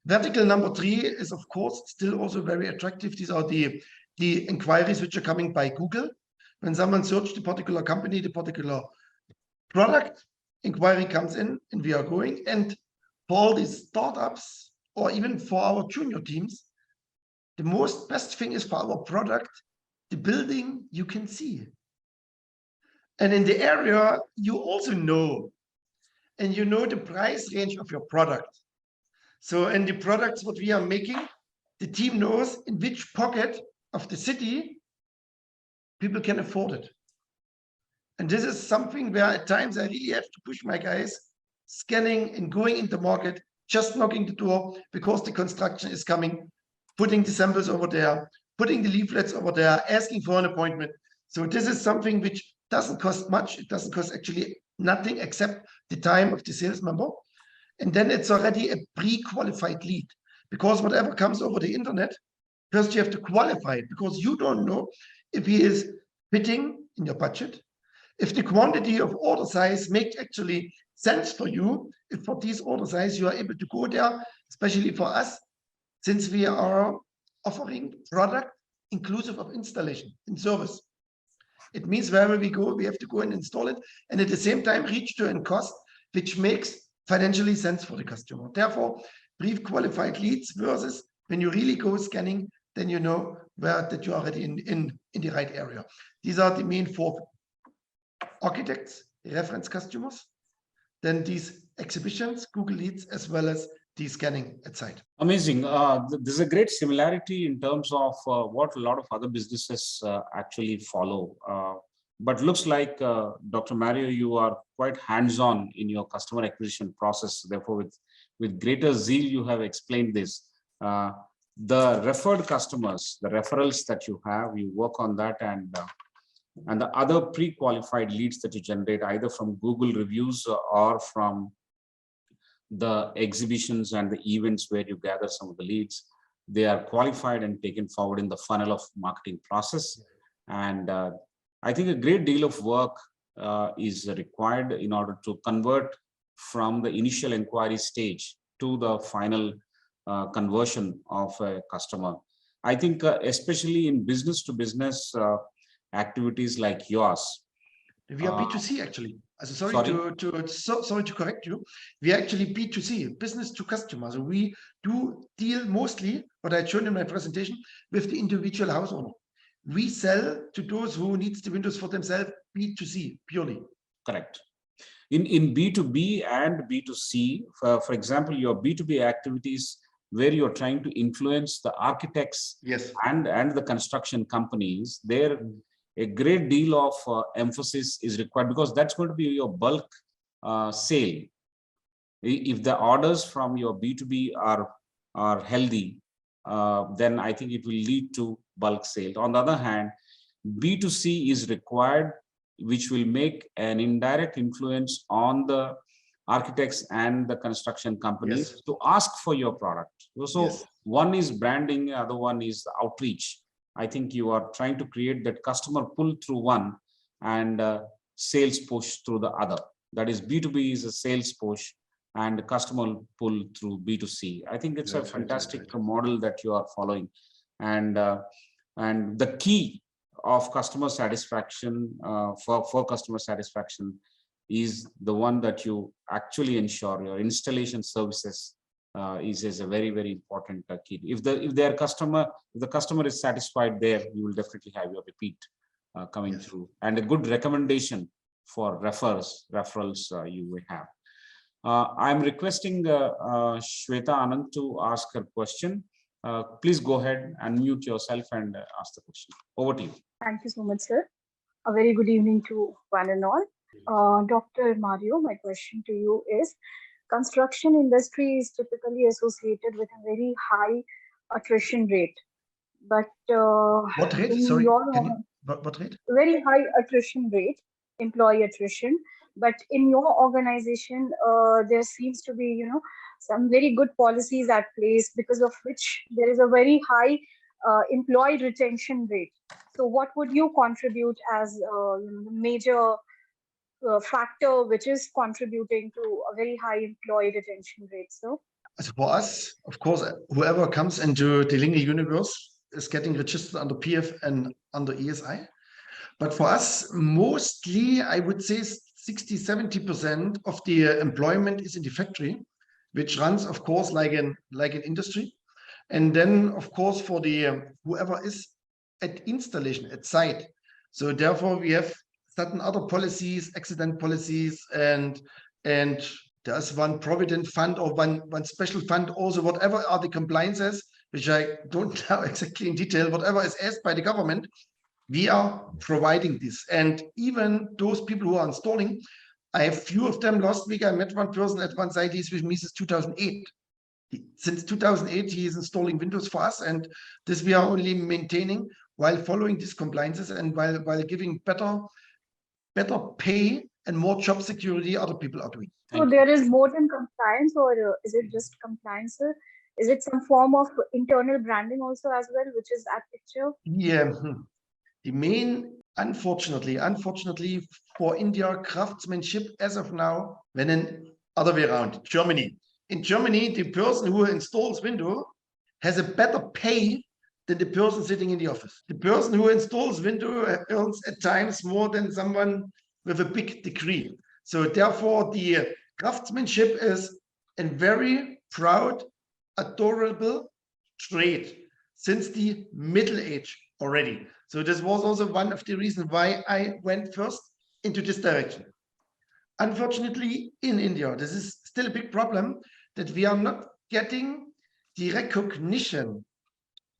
Vertical number 3 is, of course, still also very attractive. These are the inquiries which are coming by Google. When someone searches the particular company, the particular product, inquiry comes in and we are going. And for all these startups, or even for our junior teams, the best thing is for our product, the building you can see. And in the area, you also know, and you know the price range of your product. So in the products what we are making, the team knows in which pocket of the city people can afford it. And this is something where at times I really have to push my guys, scanning and going into the market, just knocking the door because the construction is coming, putting the samples over there, putting the leaflets over there, asking for an appointment. So this is something which doesn't cost much. It doesn't cost actually nothing except the time of the sales member. And then it's already a pre-qualified lead, because whatever comes over the internet, first you have to qualify it, because you don't know if he is fitting in your budget, if the quantity of order size makes actually sense for you, if for these order size you are able to go there, especially for us, since we are offering product inclusive of installation and service. It means wherever we go, we have to go and install it, and at the same time reach to a cost which makes financially sense for the customer. Therefore, brief qualified leads versus when you really go scanning, then you know that you are already in the right area. These are the main four: architects, reference customers, then these exhibitions, Google Leads, as well as the scanning at site. Amazing. There's a great similarity in terms of what a lot of other businesses actually follow. But looks like, Dr. Mario, you are quite hands-on in your customer acquisition process. Therefore, with greater zeal, you have explained this. The referred customers, the referrals that you have, you work on that, and the other pre-qualified leads that you generate either from Google reviews or from the exhibitions and the events where you gather some of the leads, they are qualified and taken forward in the funnel of marketing process. And I think a great deal of work is required in order to convert from the initial inquiry stage to the final conversion of a customer. I think especially in business to business activities like yours. We are B2C actually. Sorry to correct you. We are actually B2C, business to customers. We do deal mostly, what I showed in my presentation, with the individual house owner. We sell to those who needs the windows for themselves, B2C purely. Correct. In B2B and B2C, for example, your B2B activities where you're trying to influence the architects, yes, and the construction companies, there a great deal of emphasis is required, because that's going to be your bulk sale. If the orders from your B2B are healthy, then I think it will lead to bulk sale. On the other hand, B2C is required, which will make an indirect influence on the architects and the construction companies, yes, to ask for your product. So yes, one is branding, other one is outreach. I think you are trying to create that customer pull through one and sales push through the other. That is, B2B is a sales push and customer pull through B2C. I think it's a fantastic model that you are following. And the key of customer satisfaction, for customer satisfaction, is the one that you actually ensure your installation services is a very, very important key. If the customer is satisfied there, you will definitely have your repeat coming, yes, through, and a good recommendation for referrals you will have. I'm requesting Shweta Anand to ask her question. Please go ahead, unmute yourself and ask the question. Over to you. Thank you so much, sir. A very good evening to one and all. Dr. Mario, my question to you is, construction industry is typically associated with a very high attrition rate. But what rate? Sorry, what rate? Very high attrition rate, employee attrition. But in your organization, there seems to be, some very good policies at place, because of which there is a very high employee retention rate. So what would you contribute as the major factor which is contributing to a very high employee retention rate? So for us, of course, whoever comes into the Lingel universe is getting registered under PF and under ESI. But for us, mostly, I would say 60–70% of the employment is in the factory, which runs, of course, like an industry. And then, of course, for the whoever is at installation, at site. So therefore, we have certain other policies, accident policies, and there's one provident fund or one special fund also, whatever are the compliances, which I don't know exactly in detail, whatever is asked by the government, we are providing this. And even those people who are installing, I have few of them. Last week, I met one person at one site. He's with me since 2008. Since 2008, he is installing Windows for us, and this we are only maintaining while following these compliances and while giving better pay and more job security other people are doing. So there is more than compliance, or is it just compliance? Is it some form of internal branding also as well, which is at picture? Yeah, the main, unfortunately for India, craftsmanship as of now, when an other way around, Germany. In Germany, the person who installs Windows has a better pay than the person sitting in the office. The person who installs Windows earns at times more than someone with a big degree. So therefore, the craftsmanship is a very proud, adorable trade. since the middle age already. So this was also one of the reasons why I went first into this direction. Unfortunately, in India, this is still a big problem that we are not getting the recognition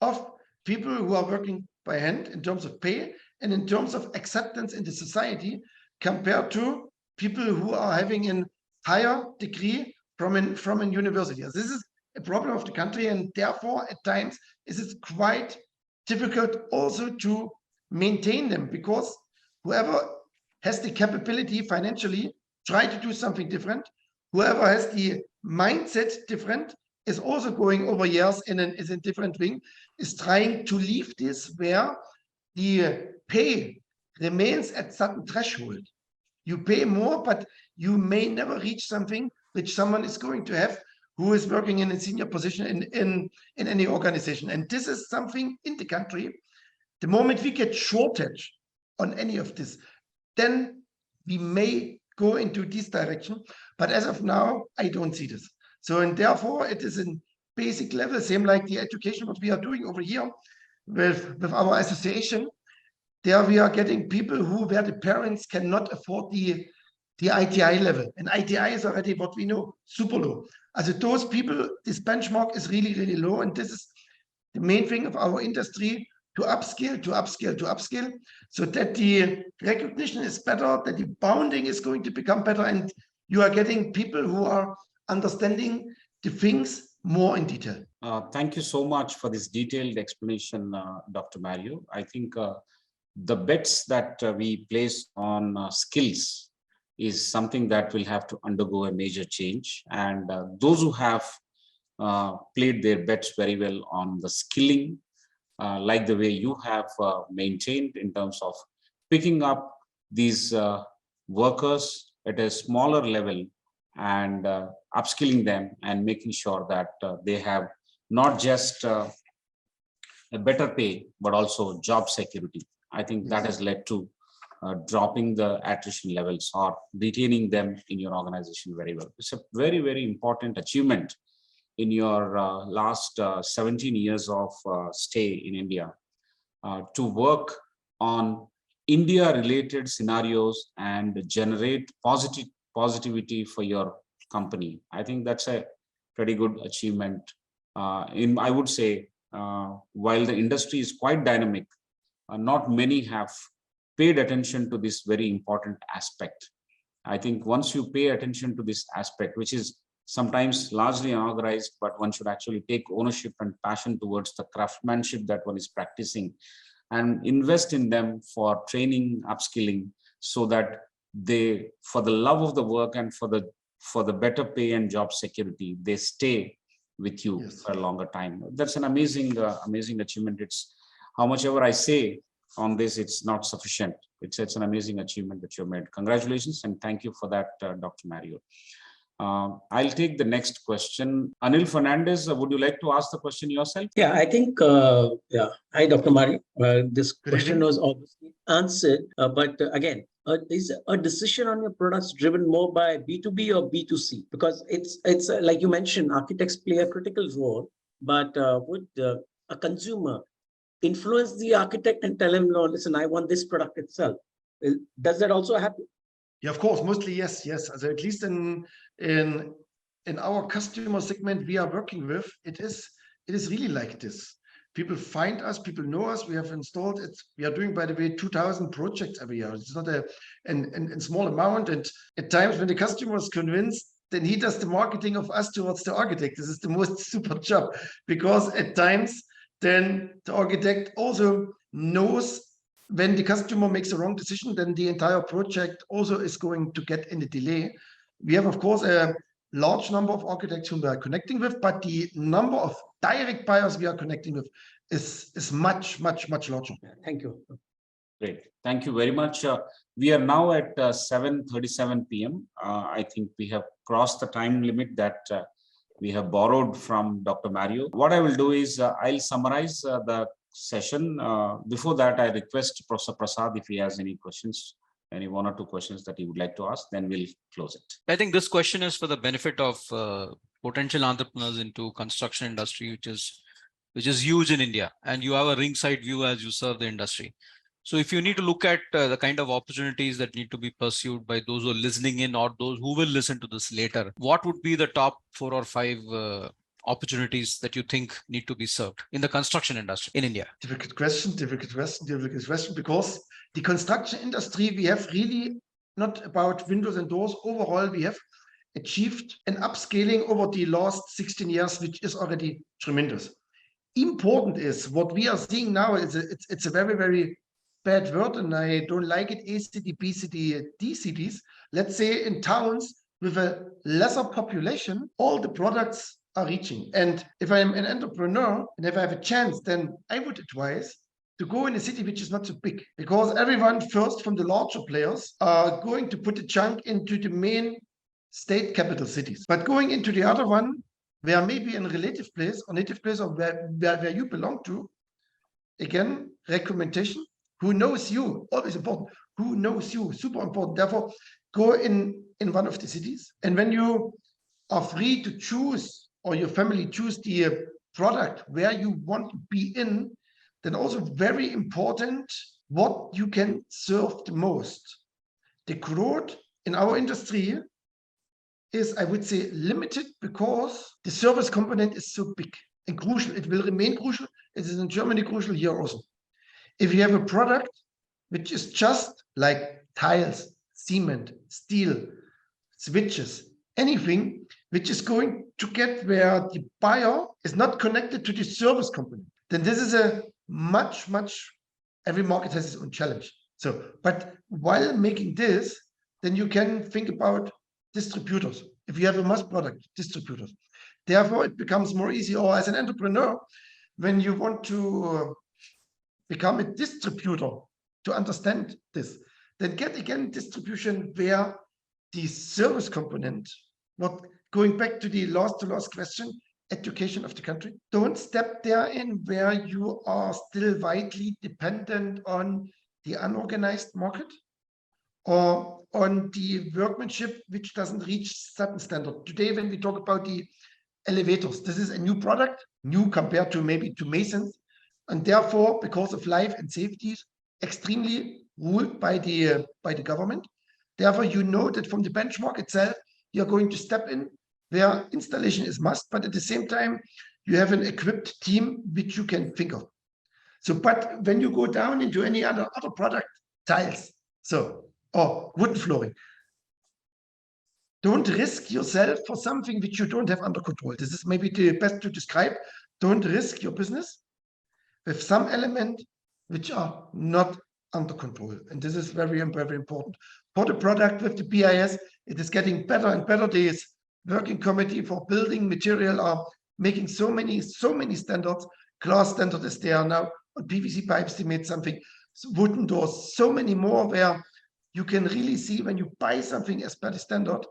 of people who are working by hand in terms of pay and in terms of acceptance in the society compared to people who are having a higher degree from a university. This is a problem of the country, and therefore at times it is quite difficult also to maintain them, because whoever has the capability financially try to do something different. Whoever has the mindset different is also going over years is a different wing, is trying to leave this where the pay remains at certain threshold. You pay more, but you may never reach something which someone is going to have who is working in a senior position in any organization. And this is something in the country. The moment we get shortage on any of this, then we may go into this direction. But as of now, I don't see this. So, and therefore it is in basic level, same like the education, what we are doing over here with our association. There we are getting people where the parents cannot afford the ITI level. And ITI is already what we know, super low. Also those people, this benchmark is really, really low. And this is the main thing of our industry, to upskill, so that the recognition is better, that the bounding is going to become better, and you are getting people who are understanding the things more in detail. Thank you so much for this detailed explanation, Dr. Mario. I think the bets that we place on skills is something that will have to undergo a major change. And those who have played their bets very well on the skilling, like the way you have maintained in terms of picking up these workers at a smaller level and upskilling them and making sure that they have not just a better pay, but also job security. I think that has led to dropping the attrition levels or retaining them in your organization very well. It's a very, very important achievement in your last 17 years of stay in India, to work on India-related scenarios and generate positivity for your company. I think that's a pretty good achievement. I would say, while the industry is quite dynamic, not many have paid attention to this very important aspect. I think once you pay attention to this aspect, which is sometimes largely unorganized, but one should actually take ownership and passion towards the craftsmanship that one is practicing and invest in them for training, upskilling, so that they, for the love of the work and for the better pay and job security, they stay with you for a longer time. That's an amazing, amazing achievement. It's how much ever I say on this, it's not sufficient. It's an amazing achievement that you've made. Congratulations and thank you for that, Dr. Mario. I'll take the next question. Anil Fernandez, would you like to ask the question yourself? Yeah, I think, Hi, Dr. Mario. This question was obviously answered, but again, is a decision on your products driven more by B2B or B2C? Because it's like you mentioned, architects play a critical role, but would a consumer influence the architect and tell him, no, listen, I want this product itself? Does that also happen? Yeah, of course, mostly yes. So at least in our customer segment we are working with, it is really like this. People find us, people know us. We have installed it. We are doing, by the way, 2,000 projects every year. It's not a small amount. And at times when the customer is convinced, then he does the marketing of us towards the architect. This is the most super job, because at times then the architect also knows when the customer makes a wrong decision, then the entire project also is going to get in a delay. We have, of course, a large number of architects whom we are connecting with, but the number of direct buyers we are connecting with is much, much, much larger. Thank you. Great. Thank you very much. We are now at 7:37 p.m. I think we have crossed the time limit that we have borrowed from Dr. Mario. What I will do is I'll summarize the session. Before that, I request Professor Prasad if he has any questions, any one or two questions that he would like to ask, then we'll close it. I think this question is for the benefit of potential entrepreneurs into construction industry, which is which is huge in India, and you have a ringside view as you serve the industry. So if you need to look at the kind of opportunities that need to be pursued by those who are listening in or those who will listen to this later, what would be the top 4 or 5 opportunities that you think need to be served in the construction industry in India? Difficult question, because the construction industry, we have really not about windows and doors. Overall, we have achieved an upscaling over the last 16 years, which is already tremendous. Important is what we are seeing now. It's a very, very bad word, and I don't like it. A city, B city, D cities. Let's say in towns with a lesser population, all the products are reaching. And if I'm an entrepreneur and if I have a chance, then I would advise to go in a city which is not so big, because everyone first from the larger players are going to put a chunk into the main state capital cities. But going into the other one, where maybe in a relative place or native place or where you belong to, again, recommendation, who knows you, always important, who knows you, super important. Therefore, go in one of the cities. And when you are free to choose, or your family choose the product where you want to be in, then also very important what you can serve the most. The growth in our industry is, I would say, limited because the service component is so big and crucial. It will remain crucial. It is in Germany crucial, here also. If you have a product which is just like tiles, cement, steel, switches, anything which is going to get where the buyer is not connected to the service company, then this is a much, every market has its own challenge. So, but while making this, then you can think about distributors. If you have a mass product, distributors. Therefore, it becomes more easy. Or as an entrepreneur, when you want to become a distributor, to understand this, then get again distribution where the service component, what going back to the last question, education of the country. Don't step there in where you are still widely dependent on the unorganized market or on the workmanship which doesn't reach certain standard. Today, when we talk about the elevators, this is a new product, new compared to maybe to masons, and therefore, because of life and safety, extremely ruled by the government. Therefore, you know that from the benchmark itself, you're going to step in where installation is must, but at the same time, you have an equipped team which you can think of. So, but when you go down into any other product, tiles, so, or wooden flooring, don't risk yourself for something which you don't have under control. This is maybe the best to describe. Don't risk your business with some element which are not under control. And this is very, very important. For the product with the BIS, it is getting better and better. This working committee for building material are making so many standards. Glass standard is there now. On PVC pipes, they made something. Wooden doors, so many more where you can really see when you buy something as per the standard,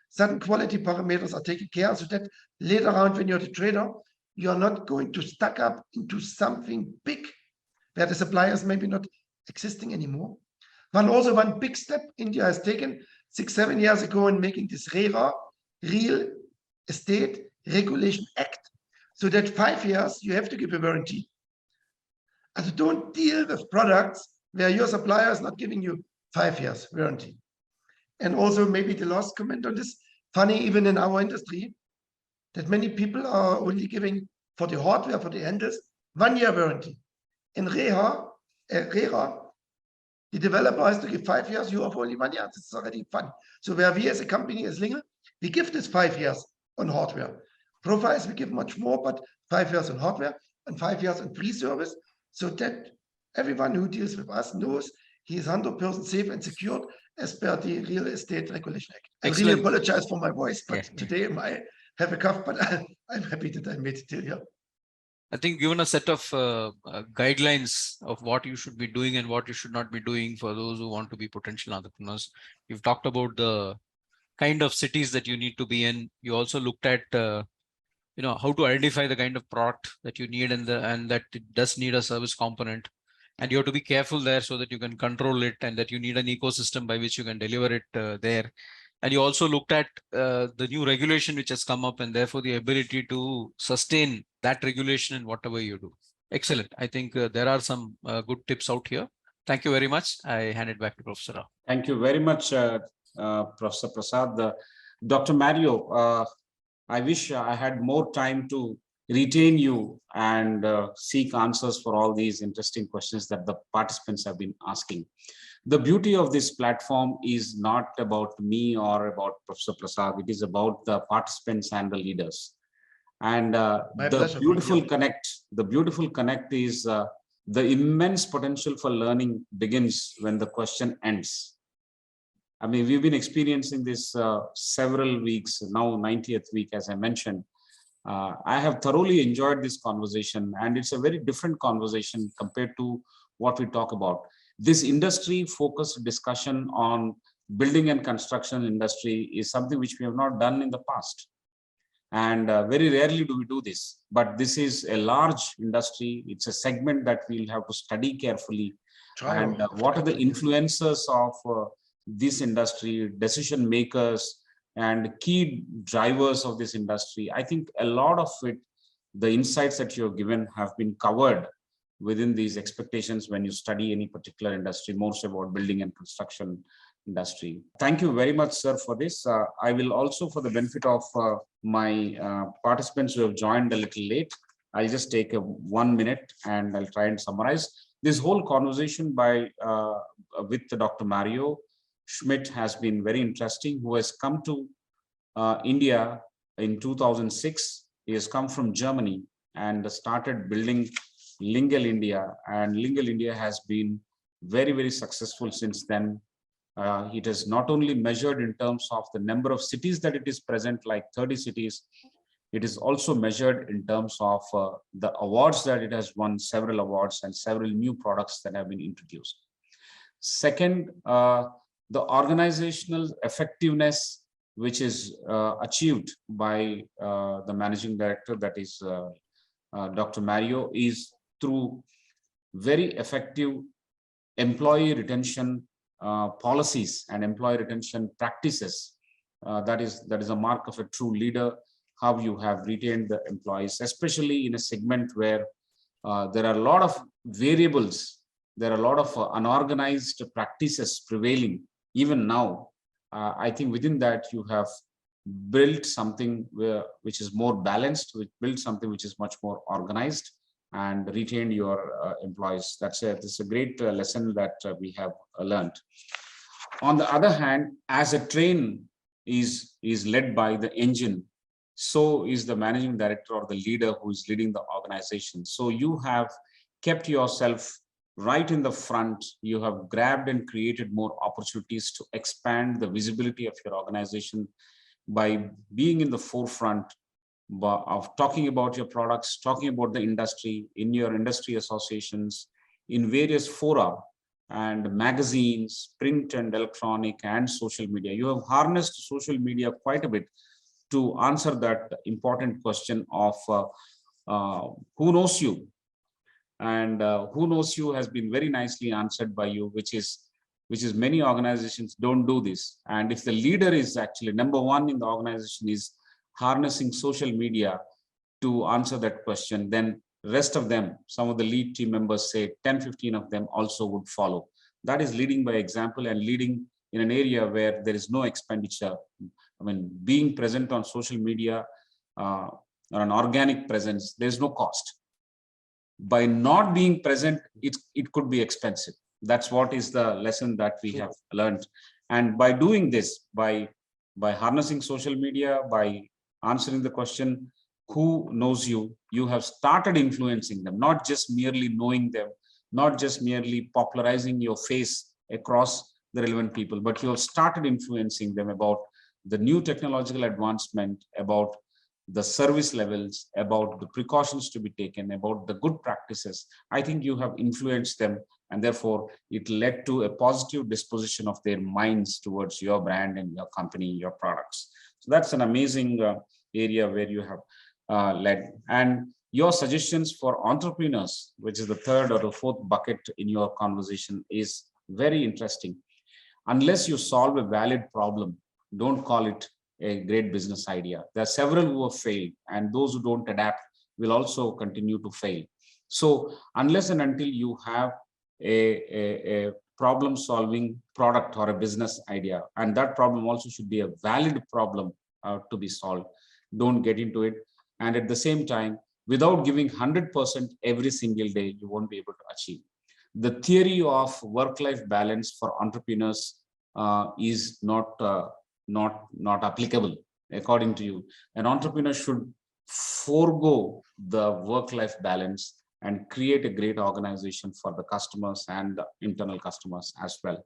certain quality parameters are taken care of, so that later on when you're the trader, you're not going to stack up into something big where the suppliers maybe not existing anymore. One big step India has taken 6-7 years ago in making this RERA, Real Estate Regulation Act, so that 5 years you have to give a warranty. And don't deal with products where your supplier is not giving you 5 years warranty. And also maybe the last comment on this, funny even in our industry, that many people are only giving for the hardware, for the handles, 1 year warranty. In RERA, the developer has to give 5 years, you have only 1 year. This is already fun. So where we as a company, as Lingel, we give this 5 years on hardware. Profiles, we give much more, but 5 years on hardware and 5 years on pre-service, so that everyone who deals with us knows he is 100% safe and secured as per the Real Estate Regulation Act. I really apologize for my voice, but today I have a cough, but I'm happy that I made it till here. I think given a set of guidelines of what you should be doing and what you should not be doing for those who want to be potential entrepreneurs, you've talked about the kind of cities that you need to be in. You also looked at how to identify the kind of product that you need and that it does need a service component, and you have to be careful there so that you can control it and that you need an ecosystem by which you can deliver it there. And you also looked at the new regulation which has come up, and therefore the ability to sustain that regulation in whatever you do. Excellent. I think there are some good tips out here. Thank you very much. I hand it back to Professor Rao. Thank you very much, Professor Prasad. Dr. Mario, I wish I had more time to retain you and seek answers for all these interesting questions that the participants have been asking. The beauty of this platform is not about me or about Professor Prasad. It is about the participants and the leaders. And the beautiful connect is the immense potential for learning begins when the question ends. I mean, we've been experiencing this several weeks, now 90th week, as I mentioned. I have thoroughly enjoyed this conversation, and it's a very different conversation compared to what we talk about. This industry-focused discussion on building and construction industry is something which we have not done in the past. And very rarely do we do this. But this is a large industry. It's a segment that we'll have to study carefully. And what are the influences of this industry, decision makers, and key drivers of this industry? I think a lot of it, the insights that you have given, have been covered within these expectations when you study any particular industry, most about building and construction industry. Thank you very much, sir, for this. I will also, for the benefit of my participants who have joined a little late, I'll just take 1 minute and I'll try and summarize. This whole conversation with Dr. Mario Schmidt has been very interesting, who has come to India in 2006. He has come from Germany and started building Lingel India, and Lingel India has been very, very successful since then. It has not only measured in terms of the number of cities that it is present, like 30 cities, it is also measured in terms of the awards that it has won, several awards and several new products that have been introduced. Second, the organizational effectiveness which is achieved by the managing director, that is Dr. Mario, is through very effective employee retention policies and employee retention practices. That is a mark of a true leader, how you have retained the employees, especially in a segment where there are a lot of variables, there are a lot of unorganized practices prevailing even now. I think within that you have built something which is more balanced, built something which is much more organized, and retained your employees. That's a great lesson that we have learned. On the other hand, as a train is led by the engine, so is the managing director or the leader who is leading the organization. So you have kept yourself right in the front. You have grabbed and created more opportunities to expand the visibility of your organization by being in the forefront of talking about your products, talking about the industry, in your industry associations, in various fora and magazines, print and electronic and social media. You have harnessed social media quite a bit to answer that important question of who knows you, and who knows you has been very nicely answered by you, which is many organizations don't do this. And if the leader is actually number one in the organization is harnessing social media to answer that question, then rest of them, some of the lead team members, say 10-15 of them, also would follow. That is leading by example and leading in an area where there is no expenditure. I mean, being present on social media or an organic presence, there's no cost. By not being present, it could be expensive. That's what is the lesson that we have learned. And by doing this, by harnessing social media, by answering the question, who knows you, you have started influencing them, not just merely knowing them, not just merely popularizing your face across the relevant people, but you have started influencing them about the new technological advancement, about the service levels, about the precautions to be taken, about the good practices. I think you have influenced them, and therefore it led to a positive disposition of their minds towards your brand and your company, your products. So that's an amazing area where you have led. And your suggestions for entrepreneurs, which is the third or the fourth bucket in your conversation, is very interesting. Unless you solve a valid problem, don't call it a great business idea. There are several who have failed, and those who don't adapt will also continue to fail. So unless and until you have a problem solving product or a business idea, and that problem also should be a valid problem to be solved, don't get into it. And at the same time, without giving 100% every single day, you won't be able to achieve. The theory of work-life balance for entrepreneurs is not applicable, according to you. An entrepreneur should forego the work-life balance and create a great organization for the customers and the internal customers as well.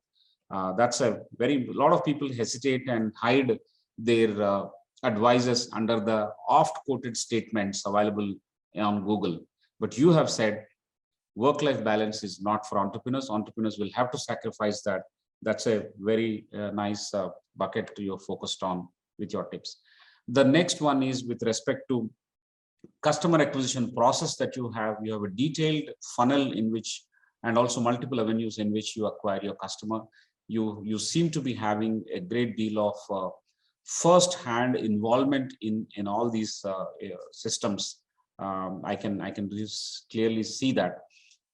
That's a lot of people hesitate and hide their advices under the oft-quoted statements available on Google. But you have said work-life balance is not for entrepreneurs. Entrepreneurs will have to sacrifice that. That's a very nice bucket you're focused on with your tips. The next one is with respect to customer acquisition process that you have. You have a detailed funnel in which, and also multiple avenues in which you acquire your customer. You seem to be having a great deal of first-hand involvement in all these systems. I can clearly see that.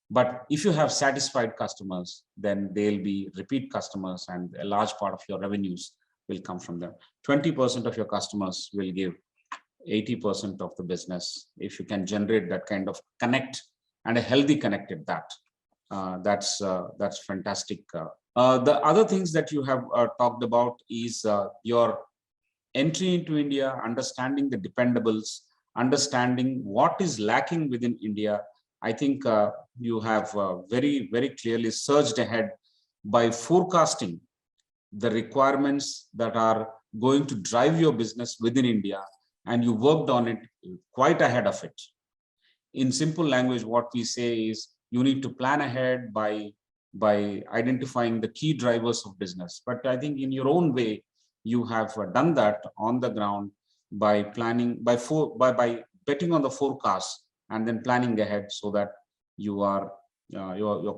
But if you have satisfied customers, then they'll be repeat customers, and a large part of your revenues will come from them. 20% of your customers will give 80% of the business. If you can generate that kind of connect, and a healthy connect at that, that's fantastic. The other things that you have talked about is your entry into India, understanding the dependables, understanding what is lacking within India. I think you have very, very clearly surged ahead by forecasting the requirements that are going to drive your business within India, and you worked on it quite ahead of it. In simple language, what we say is you need to plan ahead by identifying the key drivers of business. But I think in your own way, you have done that on the ground by planning, by betting on the forecast and then planning ahead, so that you're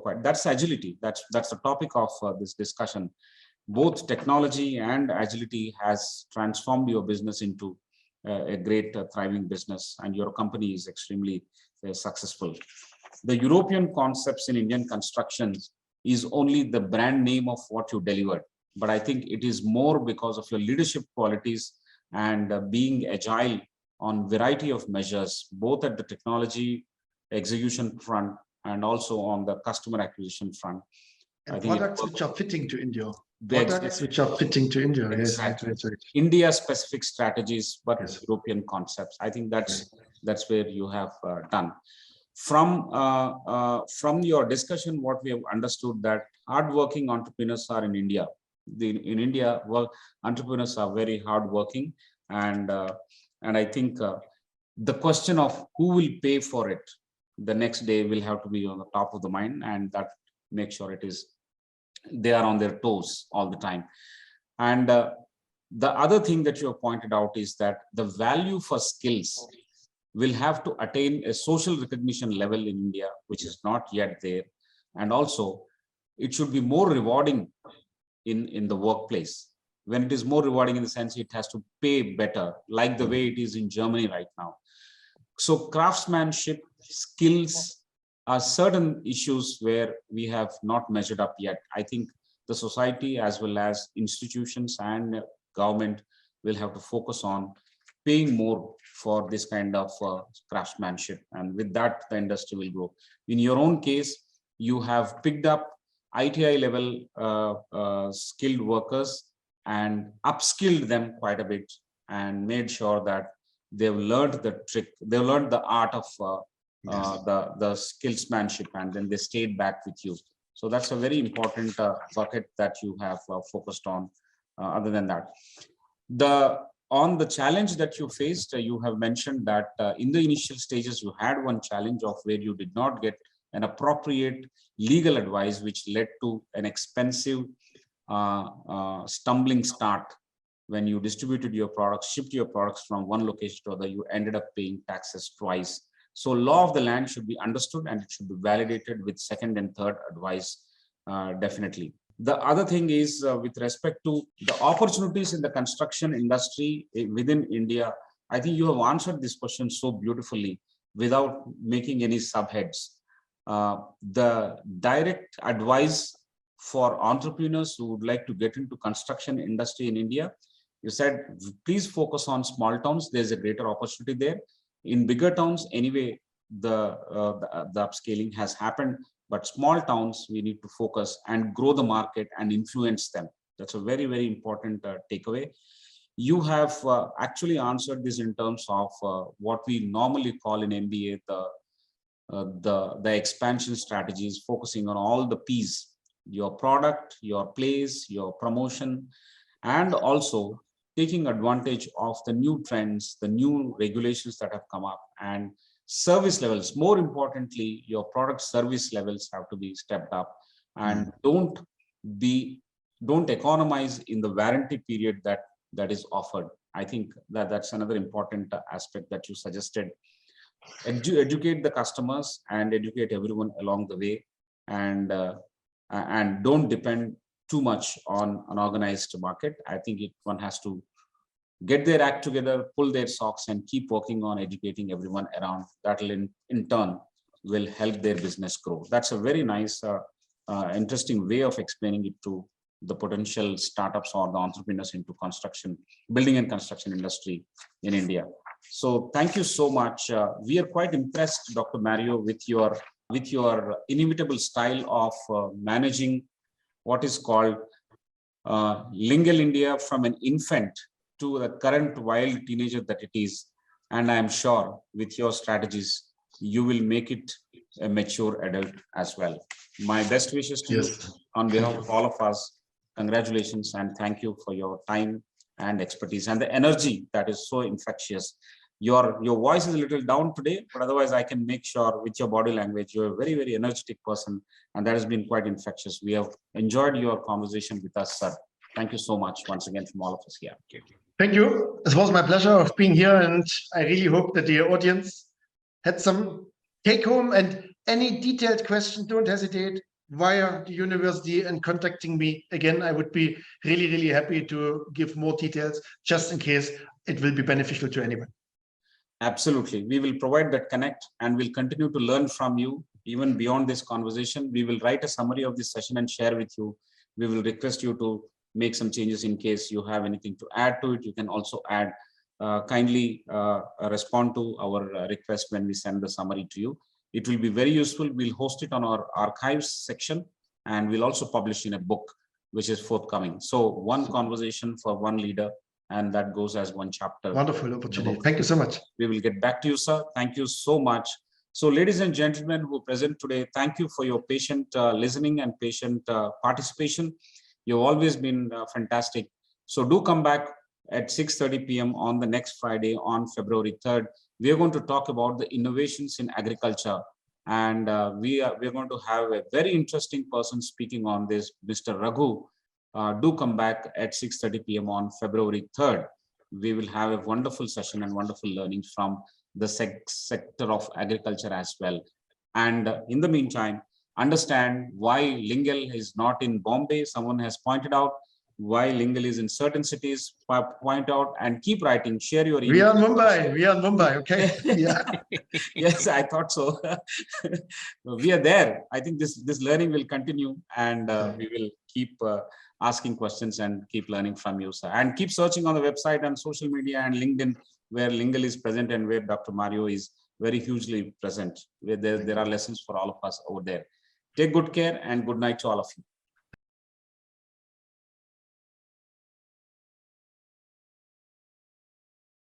quite, that's agility. That's the topic of this discussion. Both technology and agility has transformed your business into a great thriving business, and your company is extremely successful. The European concepts in Indian construction is only the brand name of what you delivered, but I think it is more because of your leadership qualities and being agile on variety of measures, both at the technology execution front and also on the customer acquisition front. And products which are fitting to India. Products which are fitting to India. Exactly. Yes, India-specific strategies, but yes, European concepts. I think that's where you have done. From your discussion, what we have understood that hardworking entrepreneurs are in India. In India, entrepreneurs are very hardworking, and I think the question of who will pay for it the next day will have to be on the top of the mind, and that make sure they are on their toes all the time. And the other thing that you have pointed out is that the value for skills will have to attain a social recognition level in India, which is not yet there. And also, it should be more rewarding in the workplace. When it is more rewarding in the sense it has to pay better, like the way it is in Germany right now. So craftsmanship, skills are certain issues where we have not measured up yet. I think the society as well as institutions and government will have to focus on paying more for this kind of craftsmanship, and with that the industry will grow. In your own case, you have picked up ITI level skilled workers and upskilled them quite a bit and made sure that they've learned the trick, they've learned the art of the skillsmanship, and then they stayed back with you. So that's a very important bucket that you have focused on. Other than that, on the challenge that you faced, you have mentioned that in the initial stages, you had one challenge of where you did not get an appropriate legal advice, which led to an expensive stumbling start. When you distributed your products, shipped your products from one location to other, you ended up paying taxes twice. So law of the land should be understood, and it should be validated with second and third advice, definitely. The other thing is with respect to the opportunities in the construction industry within India. I think you have answered this question so beautifully without making any subheads. The direct advice for entrepreneurs who would like to get into construction industry in India, you said, please focus on small towns. There's a greater opportunity there. In bigger towns, anyway, the upscaling has happened, but small towns, we need to focus and grow the market and influence them. That's a very, very important takeaway. You have actually answered this in terms of what we normally call in MBA the expansion strategies, focusing on all the P's: your product, your place, your promotion, and also taking advantage of the new trends, the new regulations that have come up, and service levels. More importantly, your product service levels have to be stepped up, and don't economize in the warranty period that is offered. I think that's another important aspect that you suggested. Educate the customers and educate everyone along the way, and don't depend too much on an organized market. I think one has to get their act together, pull their socks, and keep working on educating everyone around. That will in turn will help their business grow. That's a very nice, interesting way of explaining it to the potential startups or the entrepreneurs into building and construction industry in India. So thank you so much. We are quite impressed, Dr. Mario, with your inimitable style of managing what is called Lingel India from an infant to the current wild teenager that it is. And I'm sure with your strategies, you will make it a mature adult as well. My best wishes to you on behalf of all of us. Congratulations and thank you for your time and expertise and the energy that is so infectious. Your voice is a little down today, but otherwise I can make sure with your body language, you're a very, very energetic person, and that has been quite infectious. We have enjoyed your conversation with us, sir. Thank you so much once again from all of us here. Thank you. It was my pleasure of being here, and I really hope that the audience had some take home. And any detailed question, don't hesitate via the university and contacting me again. I would be really, really happy to give more details just in case it will be beneficial to anyone. Absolutely. We will provide that connect, and we'll continue to learn from you even beyond this conversation. We will write a summary of this session and share with you. We will request you to make some changes in case you have anything to add to it. You can also add, kindly respond to our request when we send the summary to you. It will be very useful. We'll host it on our archives section, and we'll also publish in a book, which is forthcoming. So one conversation for one leader, and that goes as one chapter. Wonderful opportunity. Thank you so much. We will get back to you, sir. Thank you so much. So ladies and gentlemen who present today, thank you for your patient listening and patient participation. You've always been fantastic. So do come back at 6:30 p.m. on the next Friday on February 3rd. We are going to talk about the innovations in agriculture. And we're going to have a very interesting person speaking on this, Mr. Raghu. Do come back at 6:30 p.m. on February 3rd. We will have a wonderful session and wonderful learnings from the sector of agriculture as well. And in the meantime, understand why Lingel is not in Bombay. Someone has pointed out why Lingel is in certain cities. Point out and keep writing. Share your email. We are Mumbai. We are Mumbai. Okay. Yeah. Yes, I thought so. We are there. I think this learning will continue, and we will keep asking questions and keep learning from you, sir. And keep searching on the website and social media and LinkedIn, where Lingel is present and where Dr. Mario is very hugely present. Where there are lessons for all of us over there. Take good care and good night to all of you.